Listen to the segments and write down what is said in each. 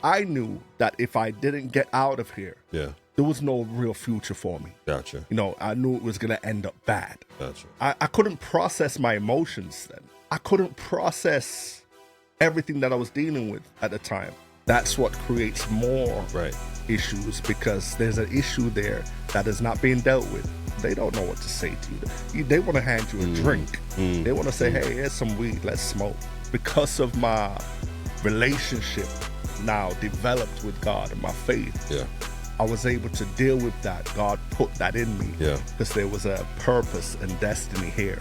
I knew that if I didn't get out of here, Yeah. there was no real future for me. Gotcha. You know, I knew it was going to end up bad. Gotcha. I couldn't process my emotions then. I couldn't process everything that I was dealing with at the time. That's what creates more issues, because there's an issue there that is not being dealt with. They don't know what to say to you. They want to hand you a drink. They want to say, hey, here's some weed, let's smoke. Because of my relationship now developed with God and my faith, I was able to deal with that. God put that in me because there was a purpose and destiny here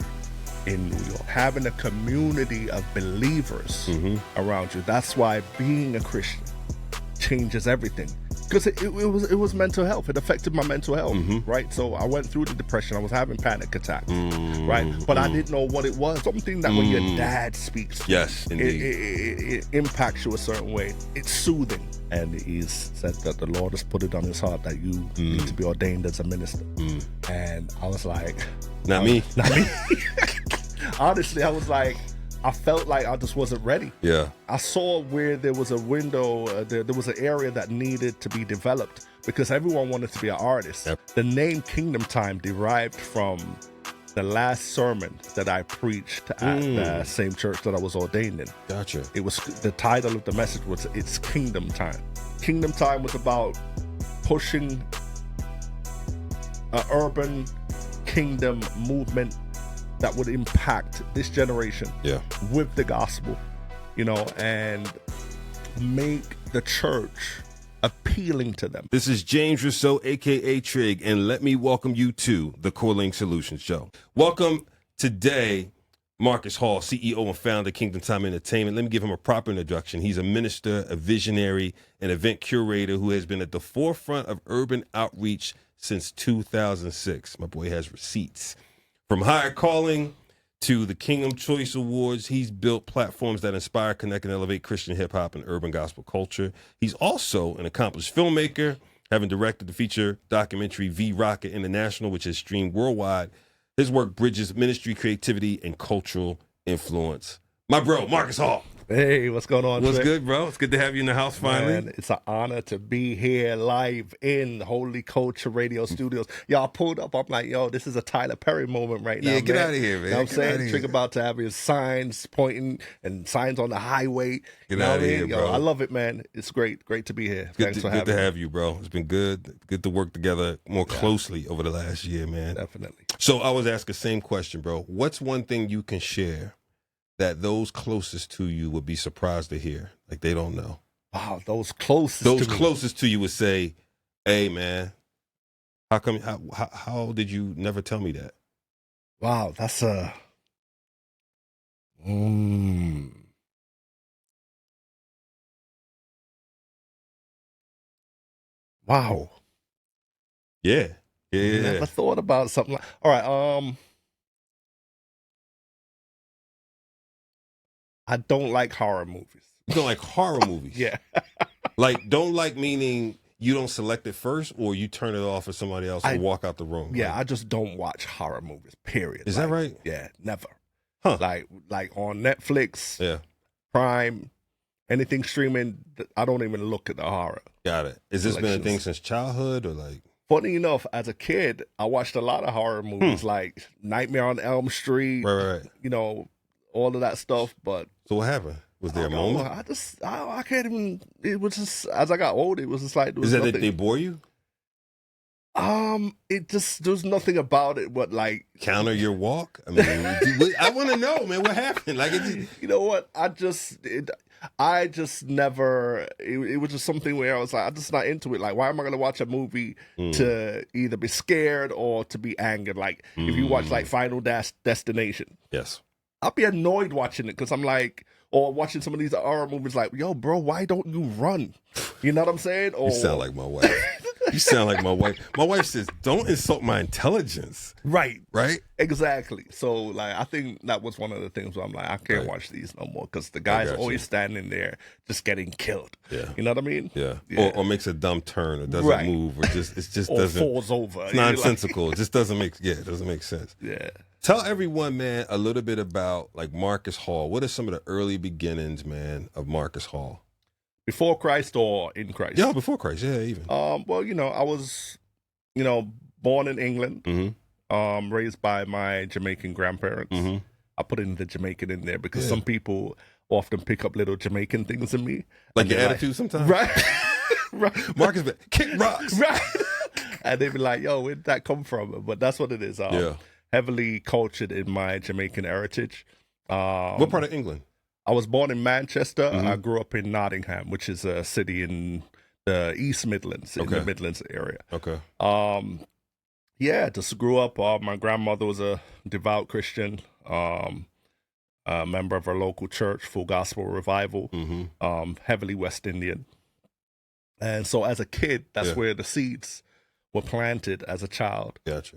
in New York. Having a community of believers around you. That's why being a Christian changes everything. Because it was mental health. It affected my mental health, right? So I went through the depression. I was having panic attacks, right? But I didn't know what it was. Something that when your dad speaks to you, it impacts you a certain way. It's soothing. And he's said that the Lord has put it on his heart that you need to be ordained as a minister. And I was like... Not me. Honestly, I was like... I felt like I just wasn't ready. Yeah. I saw where there was a window, there was an area that needed to be developed because everyone wanted to be an artist. The name Kingdom Time derived from the last sermon that I preached at the same church that I was ordained in. Gotcha. It was, the title of the message was, it's Kingdom Time. Kingdom Time was about pushing an urban kingdom movement that would impact this generation with the gospel, you know, and make the church appealing to them. This is James Rousseau, a.k.a. Trig, and let me welcome you to the Corling Solutions Show. Welcome today, Marcus Hall, CEO and founder of Kingdom Time Entertainment. Let me give him a proper introduction. He's a minister, a visionary, an event curator who has been at the forefront of urban outreach since 2006. My boy has receipts. From Higher Calling to the Kingdom Choice Awards, he's built platforms that inspire, connect, and elevate Christian hip-hop and urban gospel culture. He's also an accomplished filmmaker, having directed the feature documentary V-Rocket International, which is streamed worldwide. His work bridges ministry, creativity, and cultural influence. My bro, Marcus Hall. Hey, what's going on? What's good, bro? It's good to have you in the house finally. Man, it's an honor to be here live in Holy Culture Radio Studios. Y'all pulled up. I'm like, yo, this is a Tyler Perry moment right now. Yeah, get out of here, man. You know what I'm saying? Trick about to have his signs pointing and signs on the highway. Get out of here, bro. I love it, man. It's great. Great to be here. Good to have you, bro. It's been good. Good to work together more closely over the last year, man. Definitely. So I was asked the same question, bro. What's one thing you can share that those closest to you would be surprised to hear? Like they don't know. Wow, those closest to you would say, hey, man, how did you never tell me that? Wow, that's a... Wow. Yeah. Never thought about something like... All right, I don't like horror movies. You don't like horror movies? Yeah. Like, don't like meaning you don't select it first or you turn it off for somebody else or walk out the room? Yeah, I just don't watch horror movies, period. Is that right? Yeah, never. Huh. Like on Netflix, Prime, anything streaming, I don't even look at the horror. Got it. Has this been a thing since childhood or like? Funny enough, as a kid, I watched a lot of horror movies like Nightmare on Elm Street, right. You know, all of that stuff. But so what happened? Was there a moment? I can't even. It was just as I got older, it was just like. Is that they bore you? It just there's nothing about it, but like counter your walk. I mean, I want to know, man, what happened? Like, you know what? I just never. It was just something where I was like, I'm just not into it. Like, why am I going to watch a movie to either be scared or to be angered? Like, if you watch like Final Destination, yes, I'll be annoyed watching it because I'm like, or watching some of these horror movies, like, yo, bro, why don't you run? You know what I'm saying? Or, you sound like my wife. You sound like my wife. My wife says, don't insult my intelligence. Right. Right? Exactly. So, like, I think that was one of the things where I'm like, I can't watch these no more because the guy's always standing there just getting killed. Yeah. You know what I mean? Yeah. Or makes a dumb turn or doesn't move or it just doesn't. Falls over. It's nonsensical. It just doesn't make sense. Yeah. Tell everyone, man, a little bit about, like, Marcus Hall. What are some of the early beginnings, man, of Marcus Hall? Before Christ or in Christ? Yeah, before Christ. Yeah, even. Well, I was, born in England, raised by my Jamaican grandparents. I put in the Jamaican in there because some people often pick up little Jamaican things in me. Like your attitude sometimes? Right. Right. Marcus, kick rocks. Right. And they be like, yo, where'd that come from? But that's what it is. Heavily cultured in my Jamaican heritage. What part of England? I was born in Manchester. I grew up in Nottingham, which is a city in the East Midlands, in the Midlands area. Okay. Just grew up. My grandmother was a devout Christian, a member of our local church, Full Gospel Revival, heavily West Indian. And so as a kid, that's where the seeds were planted as a child. Gotcha.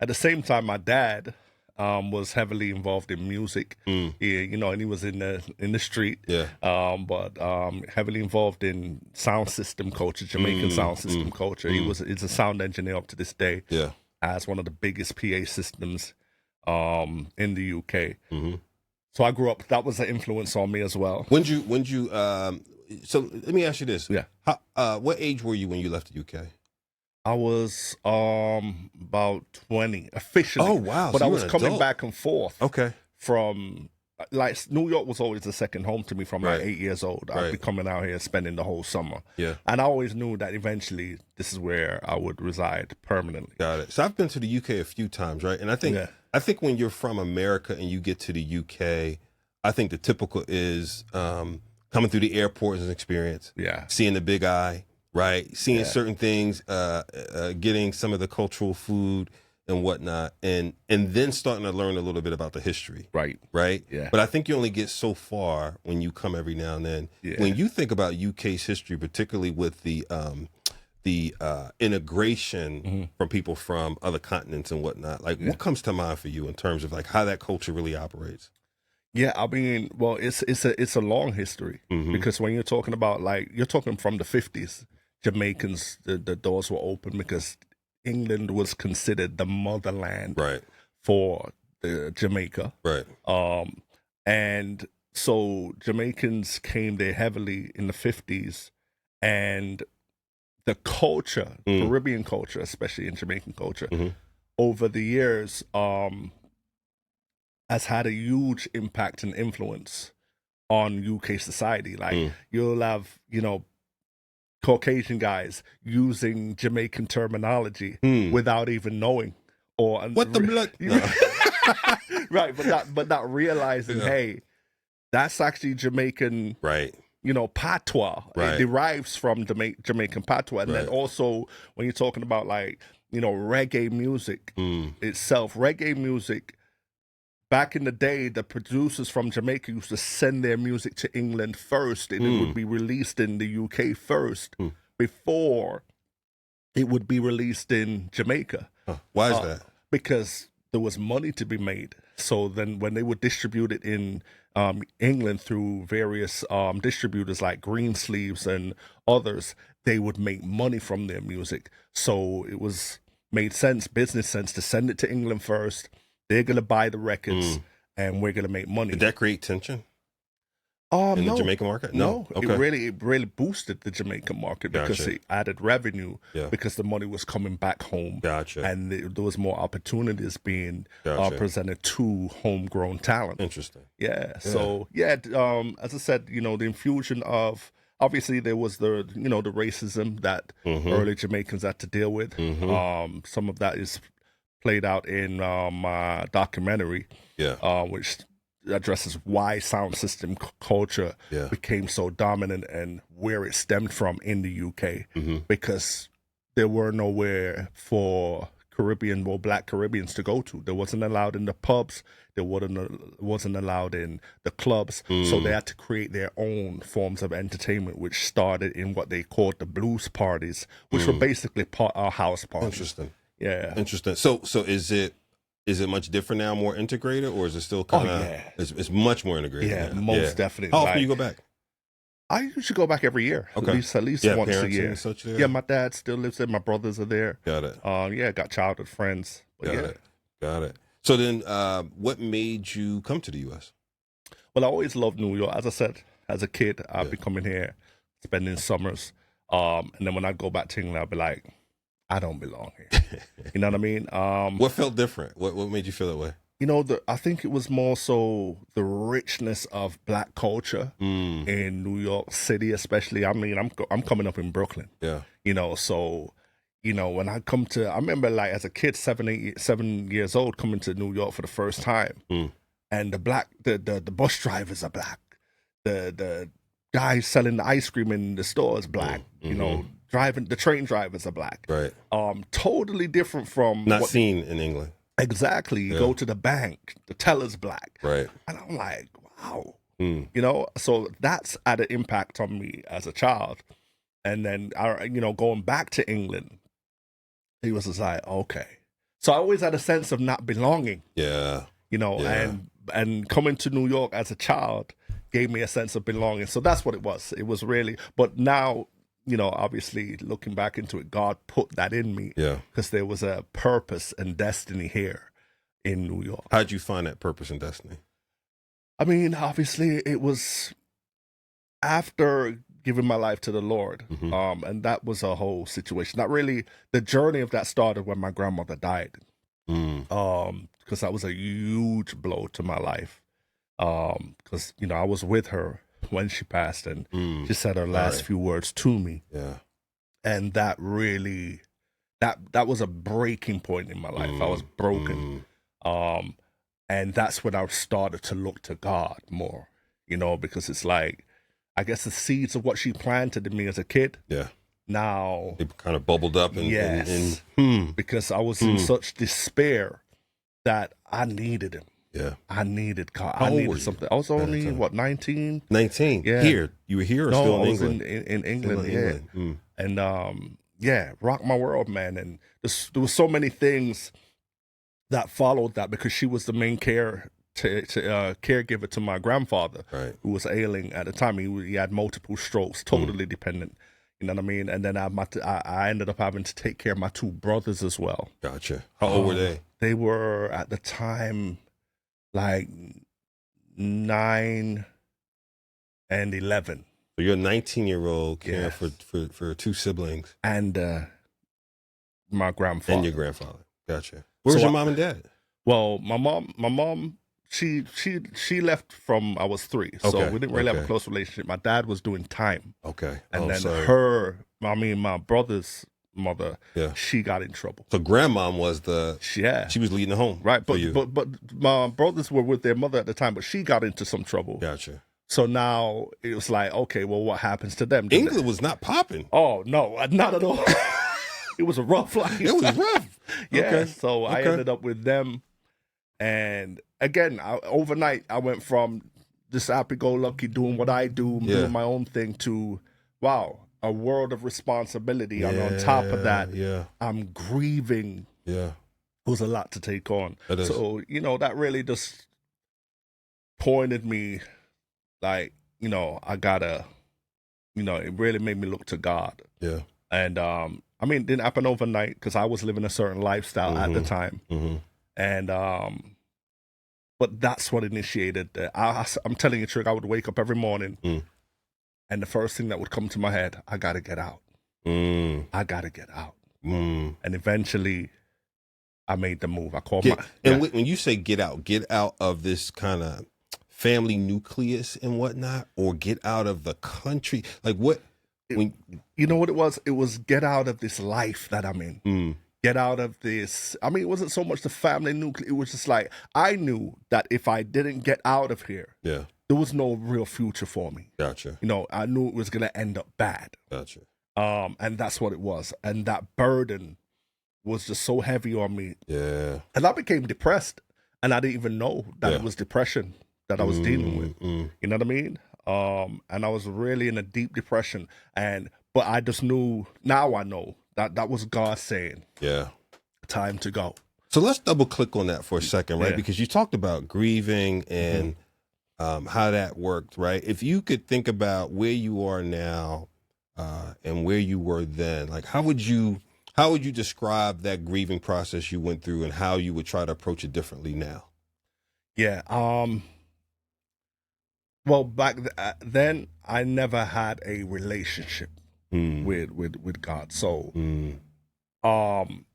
At the same time, my dad was heavily involved in music. And he was in the street. Yeah. But heavily involved in sound system culture, Jamaican sound system culture. He's a sound engineer up to this day. Yeah. As one of the biggest PA systems in the UK. So I grew up. That was an influence on me as well. When you so let me ask you this. Yeah. What age were you when you left the UK? I was about 20 officially. Oh wow! But so I was coming adult. back and forth. Okay. From New York was always the second home to me from like 8 years old. I'd be coming out here spending the whole summer. Yeah. And I always knew that eventually this is where I would reside permanently. Got it. So I've been to the UK a few times, right? And I think when you're from America and you get to the UK, I think the typical is coming through the airport as an experience. Yeah. Seeing the big eye, right? Seeing certain things, getting some of the cultural food and whatnot, and then starting to learn a little bit about the history. Right? Yeah. But I think you only get so far when you come every now and then. Yeah. When you think about UK's history, particularly with the integration from people from other continents and whatnot, like what comes to mind for you in terms of like how that culture really operates? Yeah, I mean, well, it's a long history because when you're talking about you're talking from the 50s, Jamaicans, the doors were open because England was considered the motherland for Jamaica. Right. And so Jamaicans came there heavily in the 50s, and the culture, Caribbean culture, especially in Jamaican culture, over the years, has had a huge impact and influence on UK society. Like you'll have, Caucasian guys using Jamaican terminology without even knowing, or what the blood, right? But not realizing, hey, that's actually Jamaican, right? Patois. Right. It derives from Jamaican patois, and then also when you're talking about reggae music itself, reggae music. Back in the day, the producers from Jamaica used to send their music to England first, and it would be released in the UK first before it would be released in Jamaica. Why is that? Because there was money to be made. So then when they would distribute it in England through various distributors like Greensleeves and others, they would make money from their music. So it made business sense to send it to England first. They're going to buy the records, and we're going to make money. Did that create tension in the Jamaican market? No. Okay. It really boosted the Jamaican market because it added revenue because the money was coming back home. Gotcha. And there was more opportunities being presented to homegrown talent. Interesting. Yeah. So, as I said, the infusion of, obviously there was the racism that early Jamaicans had to deal with. Some of that is played out in my documentary, which addresses why sound system culture became so dominant and where it stemmed from in the UK, because there were nowhere for Caribbean or Black Caribbeans to go to. There wasn't allowed in the pubs. There wasn't allowed in the clubs. So they had to create their own forms of entertainment, which started in what they called the blues parties, which were basically house parties. Interesting. Yeah. Interesting. So is it much different now, more integrated, or is it still kind of? It's much more integrated. Yeah, now. Most definitely. How often you go back? I usually go back every year. Okay. At least once a year. And such there? Yeah, my dad still lives there. My brothers are there. Got it. Got childhood friends. Got it. So then, what made you come to the U.S.? Well, I always loved New York. As I said, as a kid, I'd be coming here spending summers. And then when I go back to England, I'll be like, I don't belong here. You know what I mean? What felt different? What made you feel that way? You know, I think it was more so the richness of Black culture in New York City, especially. I mean, I'm coming up in Brooklyn. Yeah. You know, so, you know, when I remember like as a kid, 7 years old, coming to New York for the first time, and the bus drivers are Black, the guys selling the ice cream in the store is Black. You know, the train drivers are Black. Right. Totally different from not seen in England. Exactly. You go to the bank, the teller's Black. Right. And I'm like, wow. You know, so that's had an impact on me as a child. And then, you know, going back to England, he was just like, okay. So I always had a sense of not belonging. Yeah. You know, and coming to New York as a child gave me a sense of belonging. So that's what it was. It was really, but now, you know, obviously looking back into it, God put that in me. Yeah. Because there was a purpose and destiny here in New York. How'd you find that purpose and destiny? I mean, obviously it was after giving my life to the Lord. And that was a whole situation. Not really, the journey of that started when my grandmother died. Because that was a huge blow to my life. Because, you know, I was with her when she passed, and she said her last few words to me. Yeah. And that really, that was a breaking point in my life. I was broken. And that's when I started to look to God more, you know, because it's like, I guess the seeds of what she planted in me as a kid. Yeah. Now it kind of bubbled up because I was in such despair that I needed him. Yeah. I needed God. How I old needed were you something. I was only, what, 19? 19. Yeah. Here. You were here or No, still in I was England? in England, England. And yeah, rocked my world, man. And there was so many things that followed that because she was the main caregiver to my grandfather, who was ailing at the time. He had multiple strokes, totally dependent. You know what I mean? And then I ended up having to take care of my two brothers as well. Gotcha. How old were they? They were at the time like 9 and 11. So you're a 19-year-old caring for two siblings. And my grandfather. And your grandfather. Gotcha. Where was your mom and dad? Well, my mom, she left from I was 3, so we didn't really have a close relationship. My dad was doing time. Okay. And then my brother's mother, she got in trouble. So grandmom was she was leading the home. Right, but my brothers were with their mother at the time, but she got into some trouble. Gotcha. So now it was like, okay, well, what happens to them? England was not popping. Oh, no, not at all. It was a rough life. It was rough. So I ended up with them. And again, overnight, I went from this happy-go-lucky, doing what I do, doing my own thing, to, wow, a world of responsibility. And on top of that, I'm grieving. Yeah. It was a lot to take on. So, you know, that really just pointed me like, you know, I gotta, you know, it really made me look to God. Yeah. And, I mean, it didn't happen overnight because I was living a certain lifestyle at the time. And, but that's what initiated. I'm telling you, Trick, I would wake up every morning and the first thing that would come to my head, I got to get out. I got to get out. And eventually I made the move. I called when you say get out of this kind of family nucleus and whatnot, or get out of the country? Like what? You know what it was? It was get out of this life that I'm in. Get out of this. I mean, it wasn't so much the family nucleus. It was just like, I knew that if I didn't get out of here, there was no real future for me. Gotcha. You know, I knew it was going to end up bad. Gotcha. And that's what it was. And that burden was just so heavy on me. Yeah. And I became depressed. And I didn't even know that it was depression that I was dealing with. You know what I mean? And I was really in a deep depression. But I just knew, now I know, that was God saying, time to go. So let's double click on that for a second, right? Because you talked about grieving and how that worked, right? If you could think about where you are now and where you were then, like how would you describe that grieving process you went through and how you would try to approach it differently now? Yeah. Well, then I never had a relationship with God. So um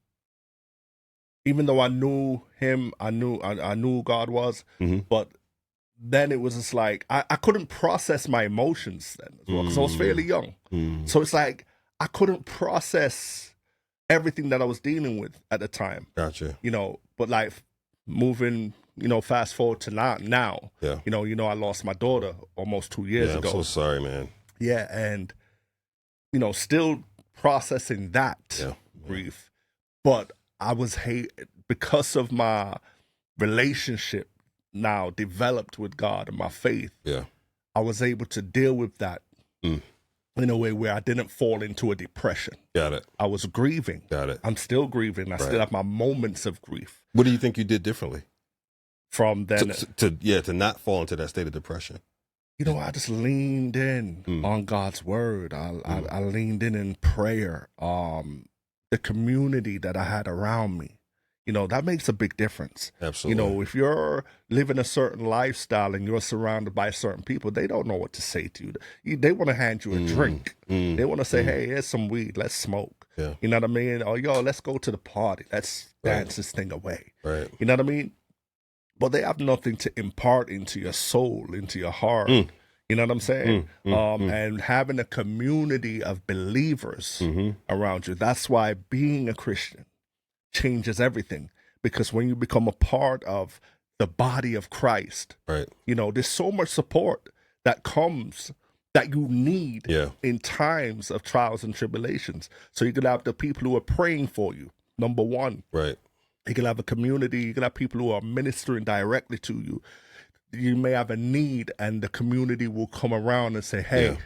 even though I knew him, I knew who God was, but then it was just like I couldn't process my emotions then as well, because I was fairly young. So it's like I couldn't process everything that I was dealing with at the time. Gotcha. But like moving, fast forward to now. Yeah. I lost my daughter almost 2 years ago. I'm so sorry, man. Yeah, and still processing that grief. But I was because of my relationship now developed with God and my faith. Yeah. I was able to deal with that in a way where I didn't fall into a depression. Got it. I was grieving. Got it. I'm still grieving. I still have my moments of grief. What do you think you did differently From then to not fall into that state of depression? I just leaned in on God's word. I leaned in prayer. The community that I had around me, that makes a big difference. Absolutely. If you're living a certain lifestyle and you're surrounded by certain people, they don't know what to say to you. They want to hand you a drink. They want to say, hey, here's some weed. Let's smoke. Yeah. You know what I mean? Or, yo, let's go to the party. Let's dance this thing away. Right. You know what I mean? But they have nothing to impart into your soul, into your heart. You know what I'm saying? And having a community of believers around you. That's why being a Christian changes everything. Because when you become a part of the body of Christ, right? There's so much support that comes that you need in times of trials and tribulations. So you can have the people who are praying for you, number one. Right. You can have a community. You can have people who are ministering directly to you. You may have a need, and the community will come around and say, hey,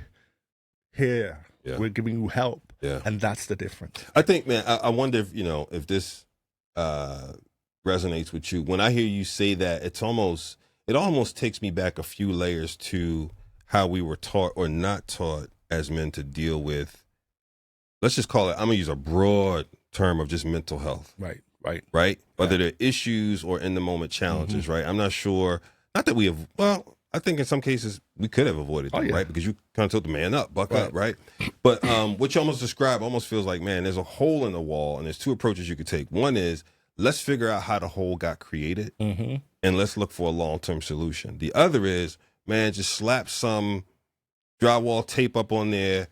here, we're giving you help. Yeah. And that's the difference. I think, man, I wonder if, if this resonates with you. When I hear you say that, it almost takes me back a few layers to how we were taught or not taught as men to deal with, let's just call it, I'm going to use a broad term of just mental health. Right. Whether they're issues or in the moment challenges, right? I'm not sure, not that we have, well, I think in some cases we could have avoided them, right? Because you kind of told the man up, buck up, right? But what you almost described almost feels like, man, there's a hole in the wall and there's two approaches you could take. One is, let's figure out how the hole got created and let's look for a long-term solution. The other is, man, just slap some drywall tape up on there,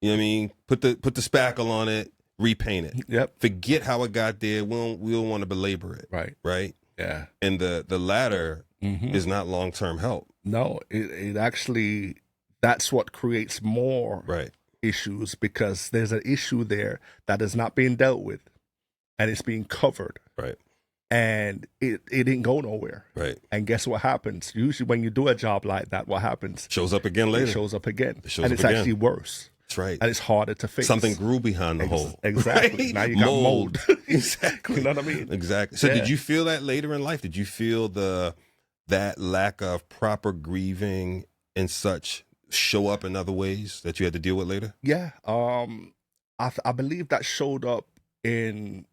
you know what I mean? Put the spackle on it, repaint it. Yep. Forget how it got there. We don't want to belabor it. Right? Yeah. And the latter is not long-term help. No, it actually, that's what creates more issues, because there's an issue there that is not being dealt with and it's being covered. Right. And it didn't go nowhere. Right. And guess what happens? Usually when you do a job like that, what happens? Shows up again later. It shows up again. And it's actually worse. That's right. And it's harder to fix. Something grew behind the hole. Exactly. Right? Now you got mold. Exactly. You know what I mean? Exactly. So did you feel that later in life? Did you feel that lack of proper grieving and such show up in other ways that you had to deal with later? Yeah. I believe that showed up in,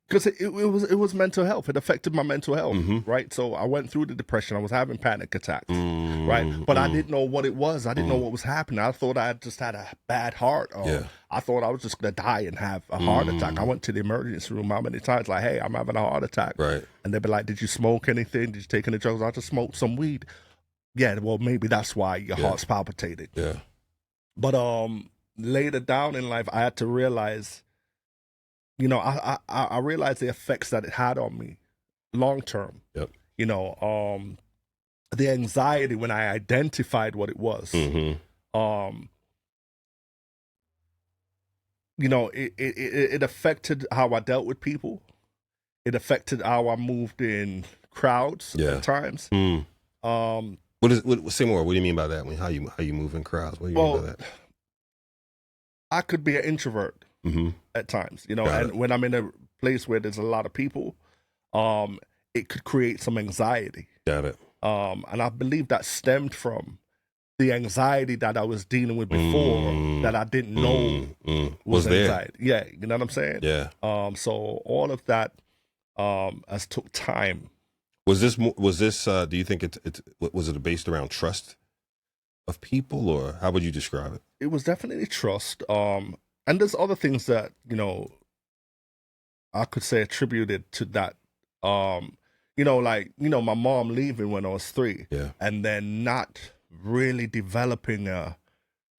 because it was mental health. It affected my mental health, right? So I went through the depression. I was having panic attacks, right? But I didn't know what it was. I didn't know what was happening. I thought I just had a bad heart. I thought I was just going to die and have a heart attack. I went to the emergency room how many times, like, hey, I'm having a heart attack. Right. And they'd be like, did you smoke anything? Did you take any drugs? I just smoked some weed. Yeah, well, maybe that's why your heart's palpitating. Yeah. But later down in life, I had to realize, I realized the effects that it had on me long term. Yep. The anxiety when I identified what it was. It affected how I dealt with people. It affected how I moved in crowds at times. Say more. What do you mean by that? How you move in crowds? What do you mean by that? I could be an introvert at times, and when I'm in a place where there's a lot of people, it could create some anxiety. Got it. And I believe that stemmed from the anxiety that I was dealing with before that I didn't know was anxiety. Yeah, you know what I'm saying? Yeah. So all of that has took time Was this do you think was it based around trust of people, or how would you describe it? It was definitely trust. And there's other things that, I could say attributed to that. My mom leaving when I was 3. Yeah. And then not really developing a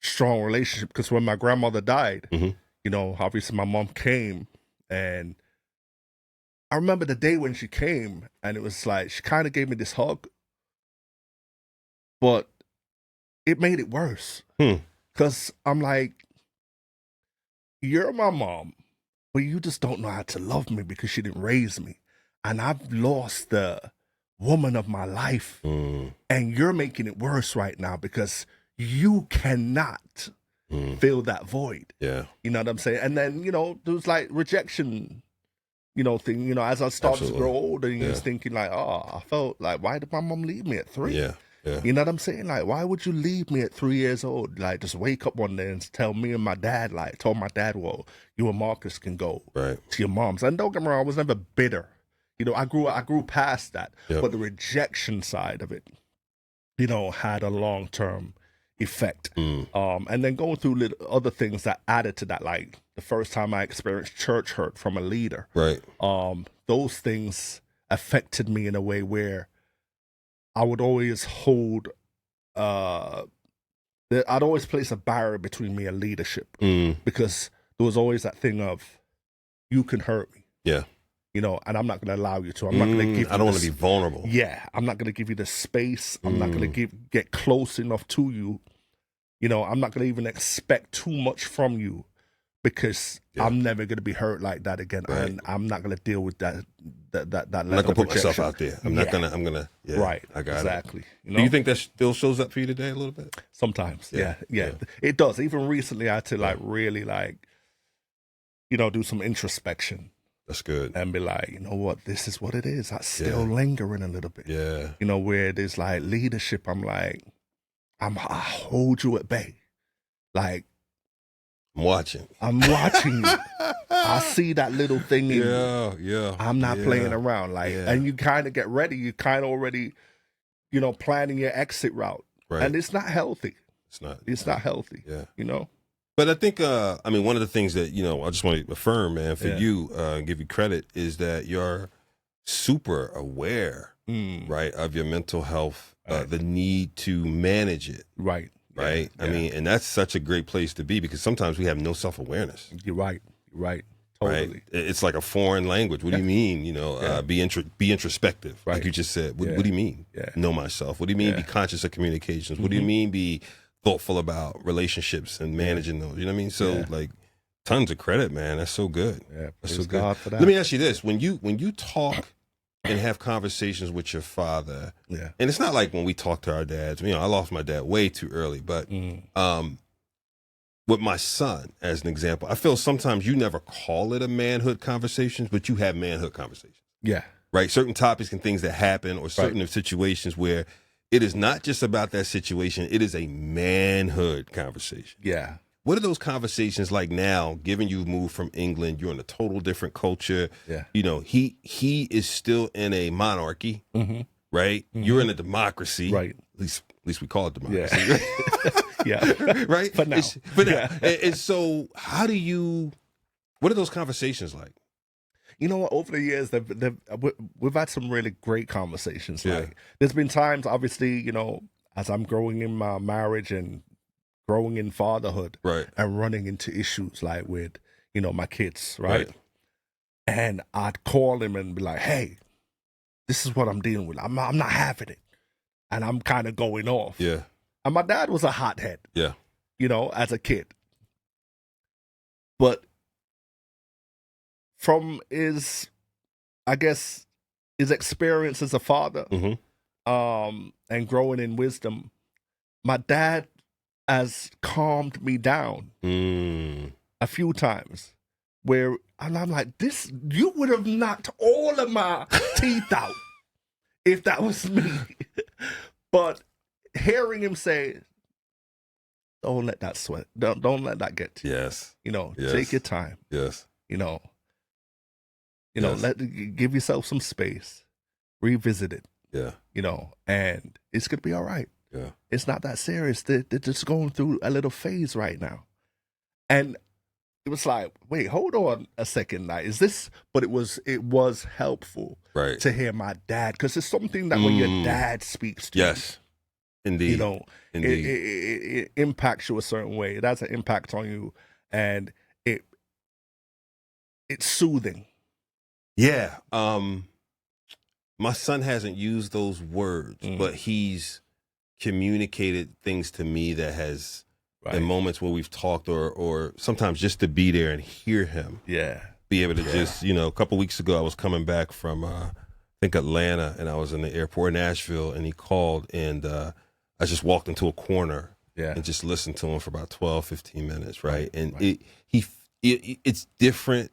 strong relationship, because when my grandmother died, obviously my mom came, and I remember the day when she came, and it was like she kind of gave me this hug, but it made it worse. Because I'm like, you're my mom, but you just don't know how to love me because she didn't raise me. And I've lost the woman of my life. And you're making it worse right now because you cannot fill that void. Yeah. You know what I'm saying? And then, there was like rejection, thing, as I started to grow older, and you was thinking like, I felt like, why did my mom leave me at 3? Yeah. Yeah. You know what I'm saying? Like, why would you leave me at 3 years old? Like, just wake up one day and tell me and my dad, told my dad, well, you and Marcus can go to your mom's. And don't get me wrong, I was never bitter. I grew past that. Yep. But the rejection side of it, had a long-term effect. And then going through other things that added to that, like the first time I experienced church hurt from a leader. Right. Those things affected me in a way where I would always hold, I'd always place a barrier between me and leadership, because there was always that thing of, you can hurt me. Yeah. And I'm not going to allow you to. I'm not going to give you I don't want to be vulnerable. Yeah. I'm not going to give you the space. I'm not going to get close enough to you. I'm not going to even expect too much from you, because I'm never going to be hurt like that again. Right. And I'm not going to deal with that level I'm not going to put rejection. myself out there. I'm going to, Right. I got exactly. it. Do you think that still shows up for you today a little bit? Sometimes. Yeah. It does. Even recently I had to really do some introspection. That's good. And be like, you know what, this is what it is. That's still lingering a little bit. Yeah. Where there's like leadership, I'm like, I hold you at bay. Like, I'm watching you. I see that little thing in you. Yeah. I'm not playing around. And you kind of get ready. You kind of already, planning your exit route. Right. And it's not healthy. It's not healthy. Yeah. But I think, one of the things that, I just want to affirm, man, for you, give you credit, is that you're super aware, right, of your mental health, the need to manage it. Right. Right. Yeah. I mean, and that's such a great place to be, because sometimes we have no self-awareness. You're right. Totally. Right. It's like a foreign language. What do you mean? Be introspective, like you just said. What do you mean? Know myself. What do you mean? Be conscious of communications. What do you mean? Be thoughtful about relationships and managing those. You know what I mean? So tons of credit, man. That's so good. Yeah, that's so God good. for that. Let me ask you this: when you talk and have conversations with your father, and it's not like when we talk to our dads. I lost my dad way too early, but with my son, as an example, I feel sometimes you never call it a manhood conversations, but you have manhood conversations. Yeah. Right. Certain topics and things that happen, or certain situations where it is not just about that situation. It is a manhood conversation. Yeah. What are those conversations like now, given you've moved from England, you're in a total different culture. Yeah. He is still in a monarchy, right? You're in a democracy. Right. At least we call it democracy. Yeah. Right? For now. And so what are those conversations like? Over the years, we've had some really great conversations. Like, there's been times, obviously, as I'm growing in my marriage and growing in fatherhood, and running into issues like with, my kids, right? And I'd call him and be like, hey, this is what I'm dealing with. I'm not having it. And I'm kind of going off. Yeah. And my dad was a hothead. Yeah. As a kid. But from his experience as a father, and growing in wisdom, my dad has calmed me down a few times, and I'm like, you would have knocked all of my teeth out if that was me. But hearing him say, don't let that sweat, don't let that get to you. Yes. Take your time. Yes. Give yourself some space. revisit it. Yeah. You know, and it's gonna be all right. Yeah. It's not that serious. They're just going through a little phase right now. And it was like, wait, hold on a second. Like, is this? But it was helpful Right. to hear my dad, because it's something that when your dad speaks to Yes. Indeed. you know, Indeed. It impacts you a certain way. It has an impact on you, and it's soothing. Yeah. My son hasn't used those words, but he's communicated things to me that has, in moments where we've talked, or sometimes just to be there and hear him. Yeah. Be able to just, you know, a couple weeks ago, I was coming back from, I think, Atlanta, and I was in the airport in Nashville, and he called, and I just walked into a corner and just listened to him for about 12, 15 minutes, right? And it's different.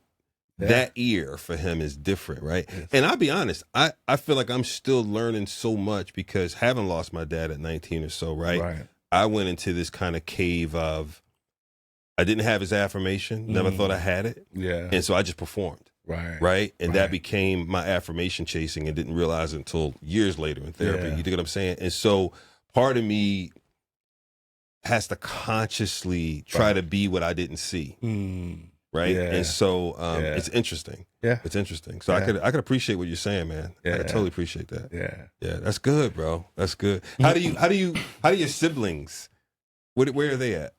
Yeah. That ear for him is different, right? Yes. And I'll be honest, I feel like I'm still learning so much, because having lost my dad at 19 or so, right? I went into this kind of cave of, I didn't have his affirmation, never thought I had it. Yeah. And so I just performed. Right. And that became my affirmation chasing, and didn't realize it until years later in therapy. You get what I'm saying? And so part of me has to consciously try to be what I didn't see. Right. Yeah. And so it's interesting. Yeah. It's interesting. So I could appreciate what you're saying, man. I could totally appreciate that. Yeah. Yeah. That's good, bro. That's good. How do your siblings, where are they at?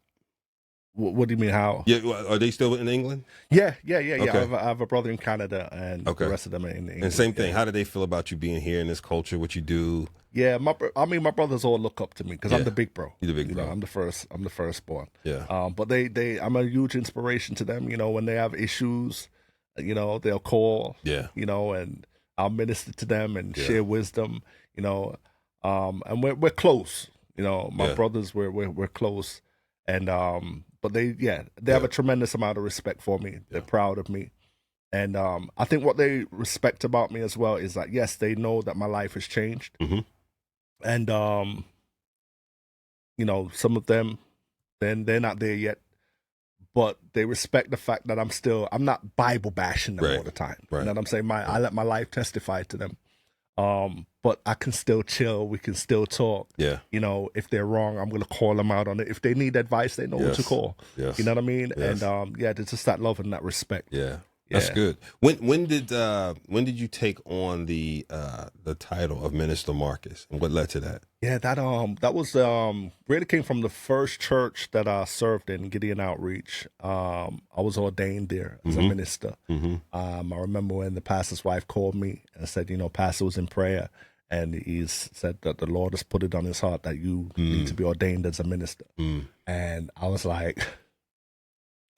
What do you mean, how? Yeah, are they still in England? Yeah. Okay. I have a brother in Canada, and the rest of them are in England. And same thing. How do they feel about you being here in this culture, what you do? Yeah, my brothers all look up to me, because I'm the big bro. You're the big bro. You know, I'm the firstborn. Yeah. But I'm a huge inspiration to them. You know, when they have issues, you know, they'll call. Yeah. You know, and I'll minister to them and share wisdom. You know, and we're close. You know, my brothers, we're close, and but they have a tremendous amount of respect for me. They're proud of me. And I think what they respect about me as well is that, yes, they know that my life has changed. And, you know, some of them, then they're not there yet, but they respect the fact that I'm not Bible bashing them all the time. You know what I'm saying? I let my life testify to them. But I can still chill. We can still talk. Yeah. You know, if they're wrong, I'm going to call them out on it. If they need advice, they know who to call. Yes. You know what I mean? Yes. And it's just that love and that respect. Yeah. That's good. When did you take on the title of Minister Marcus, and what led to that? Yeah, that was really came from the first church that I served in, Gideon Outreach. I was ordained there as a minister. I remember when the pastor's wife called me and said, you know, Pastor was in prayer, and he said that the Lord has put it on his heart that you need to be ordained as a minister. And I was like,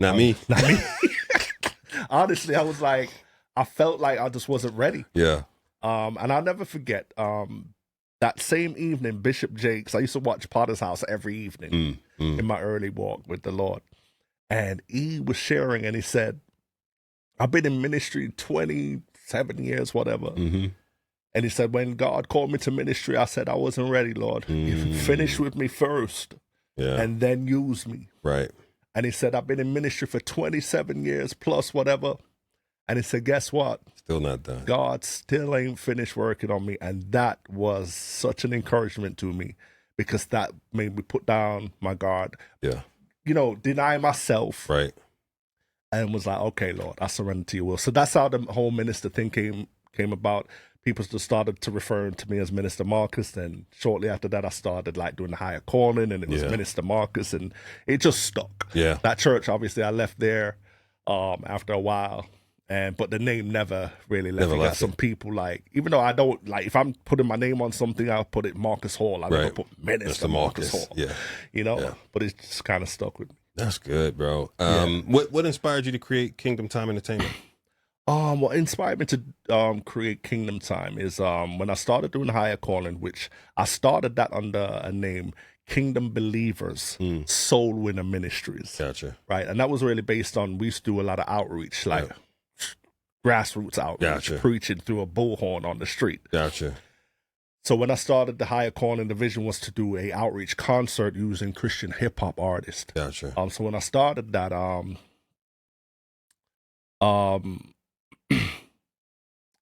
not me. Honestly, I was like, I felt like I just wasn't ready. Yeah. And I'll never forget, that same evening, Bishop Jakes, I used to watch Potter's House every evening in my early walk with the Lord. And he was sharing, and he said, I've been in ministry 27 years, whatever. And he said, when God called me to ministry, I said, I wasn't ready, Lord. You finish with me first, and then use me. Right. And he said, I've been in ministry for 27 years plus whatever. And he said, guess what? Still not done. God still ain't finished working on me. And that was such an encouragement to me, because that made me put down my guard. Yeah. You know, deny myself. Right. And was like, okay, Lord, I surrender to your will. So that's how the whole minister thing came about. People just started to refer to me as Minister Marcus, and shortly after that, I started like doing the higher calling, and it was Minister Marcus, and it just stuck. Yeah, that church, obviously, I left there after a while, but the name never really left. You got some people like, even though I don't like, if I'm putting my name on something, I'll put it Marcus Hall. I never put Minister Marcus Hall. Yeah, you know, but it's just kind of stuck with me. That's good, bro. What inspired you to create Kingdom Time Entertainment? What inspired me to create Kingdom Time is when I started doing higher calling, which I started that under a name, Kingdom Believers Soul Winner Ministries. Gotcha. Right, and that was really based on, we used to do a lot of outreach, like grassroots outreach, preaching through a bullhorn on the street. Gotcha. So when I started the higher calling, the vision was to do a outreach concert using Christian hip hop artists. Gotcha. So when I started that,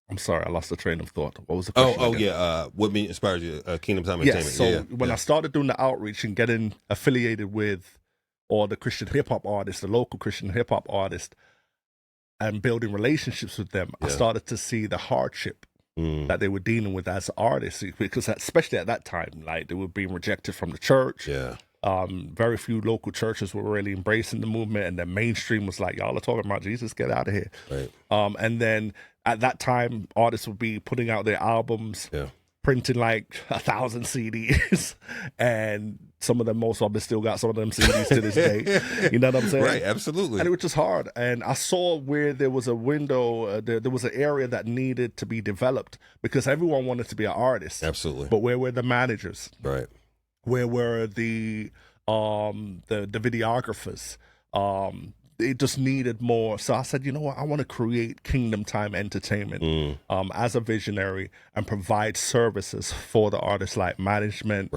I'm sorry, I lost the train of thought. What was the question? What inspires you? Kingdom Time Yes. Entertainment. So when I started doing the outreach and getting affiliated with all the Christian hip hop artists, the local Christian hip hop artists, and building relationships with them, I started to see the hardship that they were dealing with as artists, because especially at that time, like, they were being rejected from the church. Yeah. Very few local churches were really embracing the movement, and the mainstream was like, y'all are talking about Jesus, get out of here. Right. And then at that time, artists would be putting out their albums, printing like 1,000 CDs, and some of them, most of them still got some of them CDs to this day. You know what I'm saying? Right, absolutely. And it was just hard. And I saw where there was a window, there was an area that needed to be developed, because everyone wanted to be an artist. Absolutely. But where were the managers? Right. Where were the videographers? It just needed more. So I said, you know what? I want to create Kingdom Time Entertainment as a visionary and provide services for the artists, like management,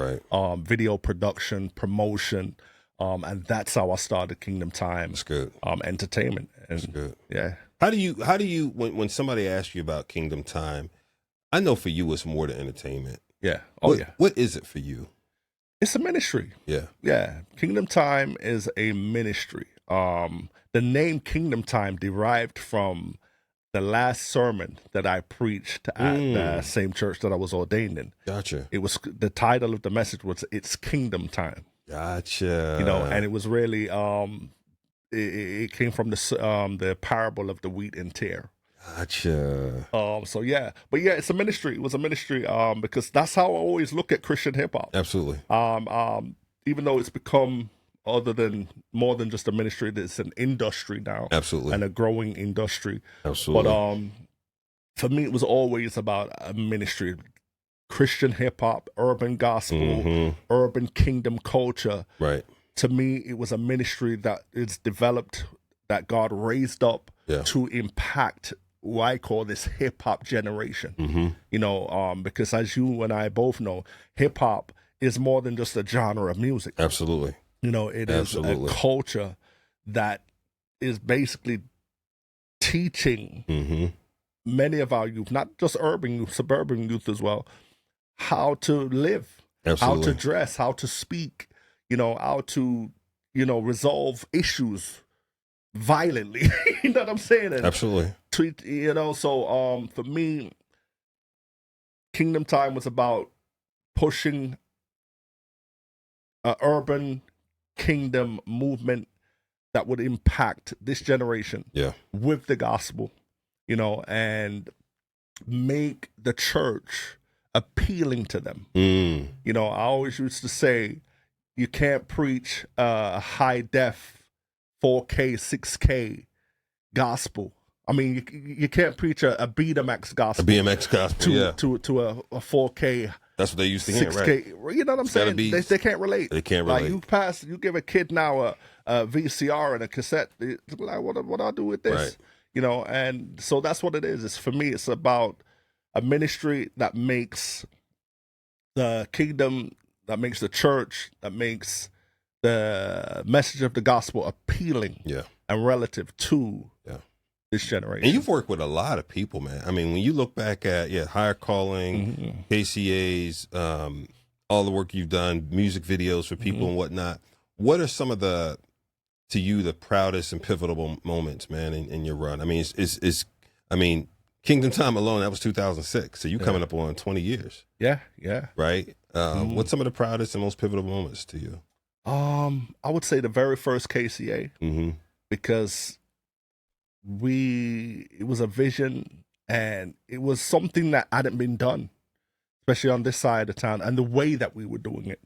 video production, promotion. And that's how I started Kingdom Time Entertainment. And, that's good. Yeah. How do you when somebody asks you about Kingdom Time, I know for you it's more than entertainment. Yeah. What is it for you? It's a ministry. Yeah. Yeah. Kingdom Time is a ministry. The name Kingdom Time derived from the last sermon that I preached at the same church that I was ordained in. Gotcha. It was, the title of the message was "It's Kingdom Time." Gotcha. You know, and it was really it came from the parable of the wheat and tare. Gotcha. So yeah, but yeah, it's a ministry. It was a ministry because that's how I always look at Christian hip hop. Absolutely. Even though it's become more than just a ministry, it's an industry now. Absolutely. And a growing industry. Absolutely. But for me, it was always about a ministry. Christian hip hop, urban gospel, urban kingdom culture. Right. To me, it was a ministry that is developed, that God raised up to impact what I call this hip hop generation. You know, because as you and I both know, hip hop is more than just a genre of music. Absolutely. You know, it is a culture that is basically teaching many of our youth, not just urban youth, suburban youth as well, how to live, how to dress, how to speak, you know, how to, you know, resolve issues violently. You know what I'm saying? And absolutely. You know, so for me, Kingdom Time was about pushing an urban kingdom movement that would impact this generation with the gospel, you know, and make the church appealing to them. You know, I always used to say, you can't preach a high def 4K, 6K gospel. I mean, you can't preach a Betamax gospel. A BMX gospel, to a 4K. That's what they used to hear, 6K, right? You know what I'm saying? They can't relate. They can't relate. Like you give a kid now a VCR and a cassette. Like, what do I do with this? Right. You know, and so that's what it is. It's, for me, it's about a ministry that makes the kingdom, that makes the church, that makes the message of the gospel appealing and relative to this generation. And you've worked with a lot of people, man. I mean, when you look back at Higher Calling, KCA's, all the work you've done, music videos for people and whatnot, what are some of the proudest and pivotal moments, man, in your run? I mean, I mean, Kingdom Time alone, that was 2006. So you coming up on 20 years. Yeah. Right? What's some of the proudest and most pivotal moments to you? I would say the very first KCA, because it was a vision and it was something that hadn't been done, especially on this side of town, and the way that we were doing it.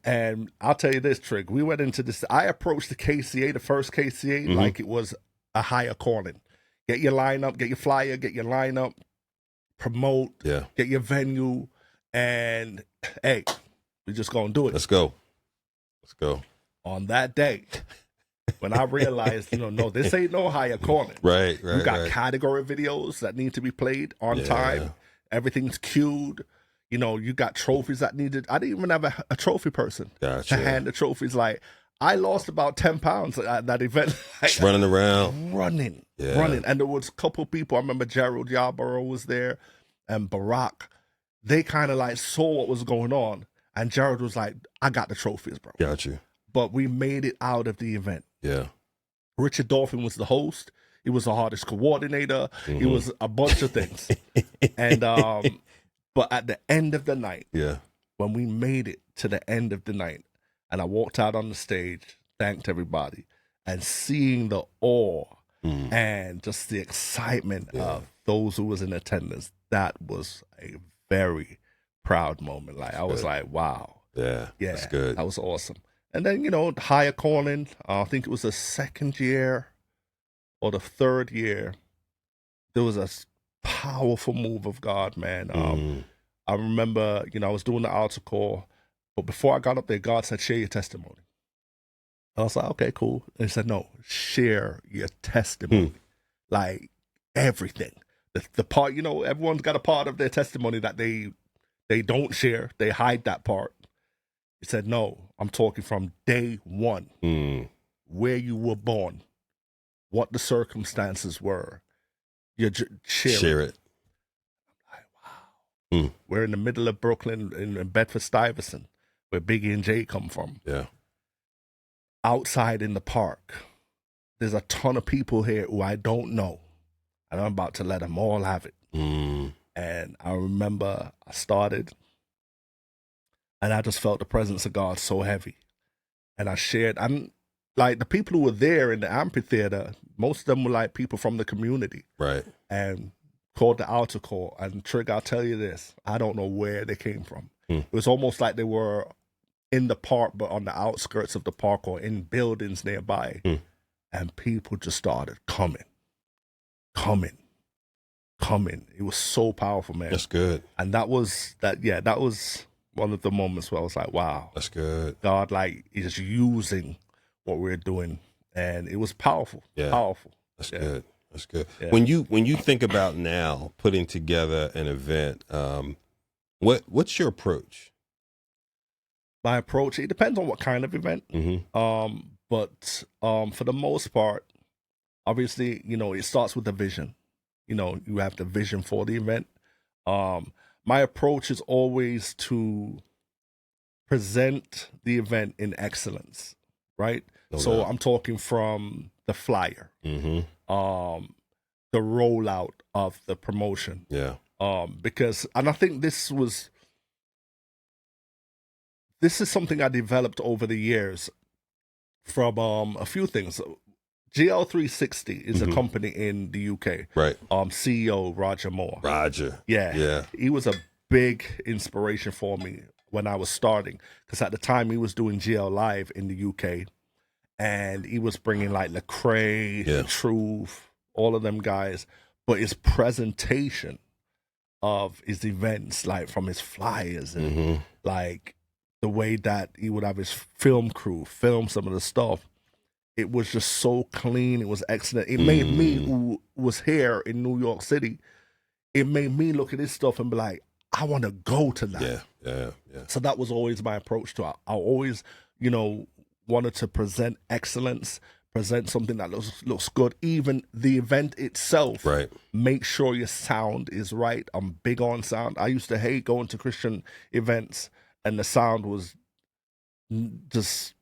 And I'll tell you this, Trig, we went into this, I approached the KCA, the first KCA, like it was a higher calling. Get your lineup, get your flyer, get your lineup, promote, get your venue, and hey, we're just gonna do it. Let's go. On that day, when I realized, no, this ain't no higher calling. Right. You got category videos that need to be played on time. Everything's queued. You know, you got trophies that needed. I didn't even have a trophy person to hand the trophies. Like, I lost about 10 pounds at that event. Just running around. Running. And there was a couple people. I remember Gerald Yarborough was there and Barack. They kind of like saw what was going on. And Gerald was like, I got the trophies, bro. Got you. But we made it out of the event. Yeah. Richard Dolphin was the host. He was the hardest coordinator. He was a bunch of things. And but at the end of the night, when we made it to the end of the night, and I walked out on the stage, thanked everybody, and seeing the awe and just the excitement of those who was in attendance, that was a very proud moment. Like I was like, wow. Yeah, that's good. That was awesome. And then, you know, higher calling, I think it was the second year or the third year, there was a powerful move of God, man. I remember, you know, I was doing the altar call, but before I got up there, God said, share your testimony. I was like, okay, cool. And he said, no, share your testimony. Like everything. The part, you know, everyone's got a part of their testimony that they don't share. They hide that part. He said, no, I'm talking from day one, where you were born, what the circumstances were. You share it. I'm like, wow. We're in the middle of Brooklyn, in Bedford-Stuyvesant, where Biggie and Jay come from. Yeah. Outside in the park, there's a ton of people here who I don't know, and I'm about to let them all have it. And I remember I started, and I just felt the presence of God so heavy. And I shared, I'm like, the people who were there in the amphitheater, most of them were like people from the community. Right. And called the altar call. And Trig, I'll tell you this, I don't know where they came from. It was almost like they were in the park, but on the outskirts of the park or in buildings nearby. And people just started coming. It was so powerful, man. That's good. And that was one of the moments where I was like, wow. That's good. God, like, is using what we're doing. And it was powerful. Yeah. Powerful. That's good. That's good. Yeah. When you think about now putting together an event, what's your approach? My approach, it depends on what kind of event. But for the most part, obviously, you know, it starts with the vision. You know, you have the vision for the event. My approach is always to present the event in excellence, right? So I'm talking from the flyer, the rollout of the promotion. Yeah. Because, and I think this is something I developed over the years from a few things. GL360 is a company in the UK. Right. CEO Roger Moore. Roger. Yeah. Yeah. He was a big inspiration for me when I was starting, because at the time he was doing GL Live in the UK, and he was bringing like Lecrae, The Truth, all of them guys. But his presentation of his events, like from his flyers and like the way that he would have his film crew film some of the stuff, it was just so clean. It was excellent. It made me, who was here in New York City, it made me look at this stuff and be like, I want to go to that. Yeah. So that was always my approach to it. I always, you know, wanted to present excellence, present something that looks good. Even the event itself, right? Make sure your sound is right. I'm big on sound. I used to hate going to Christian events and the sound was just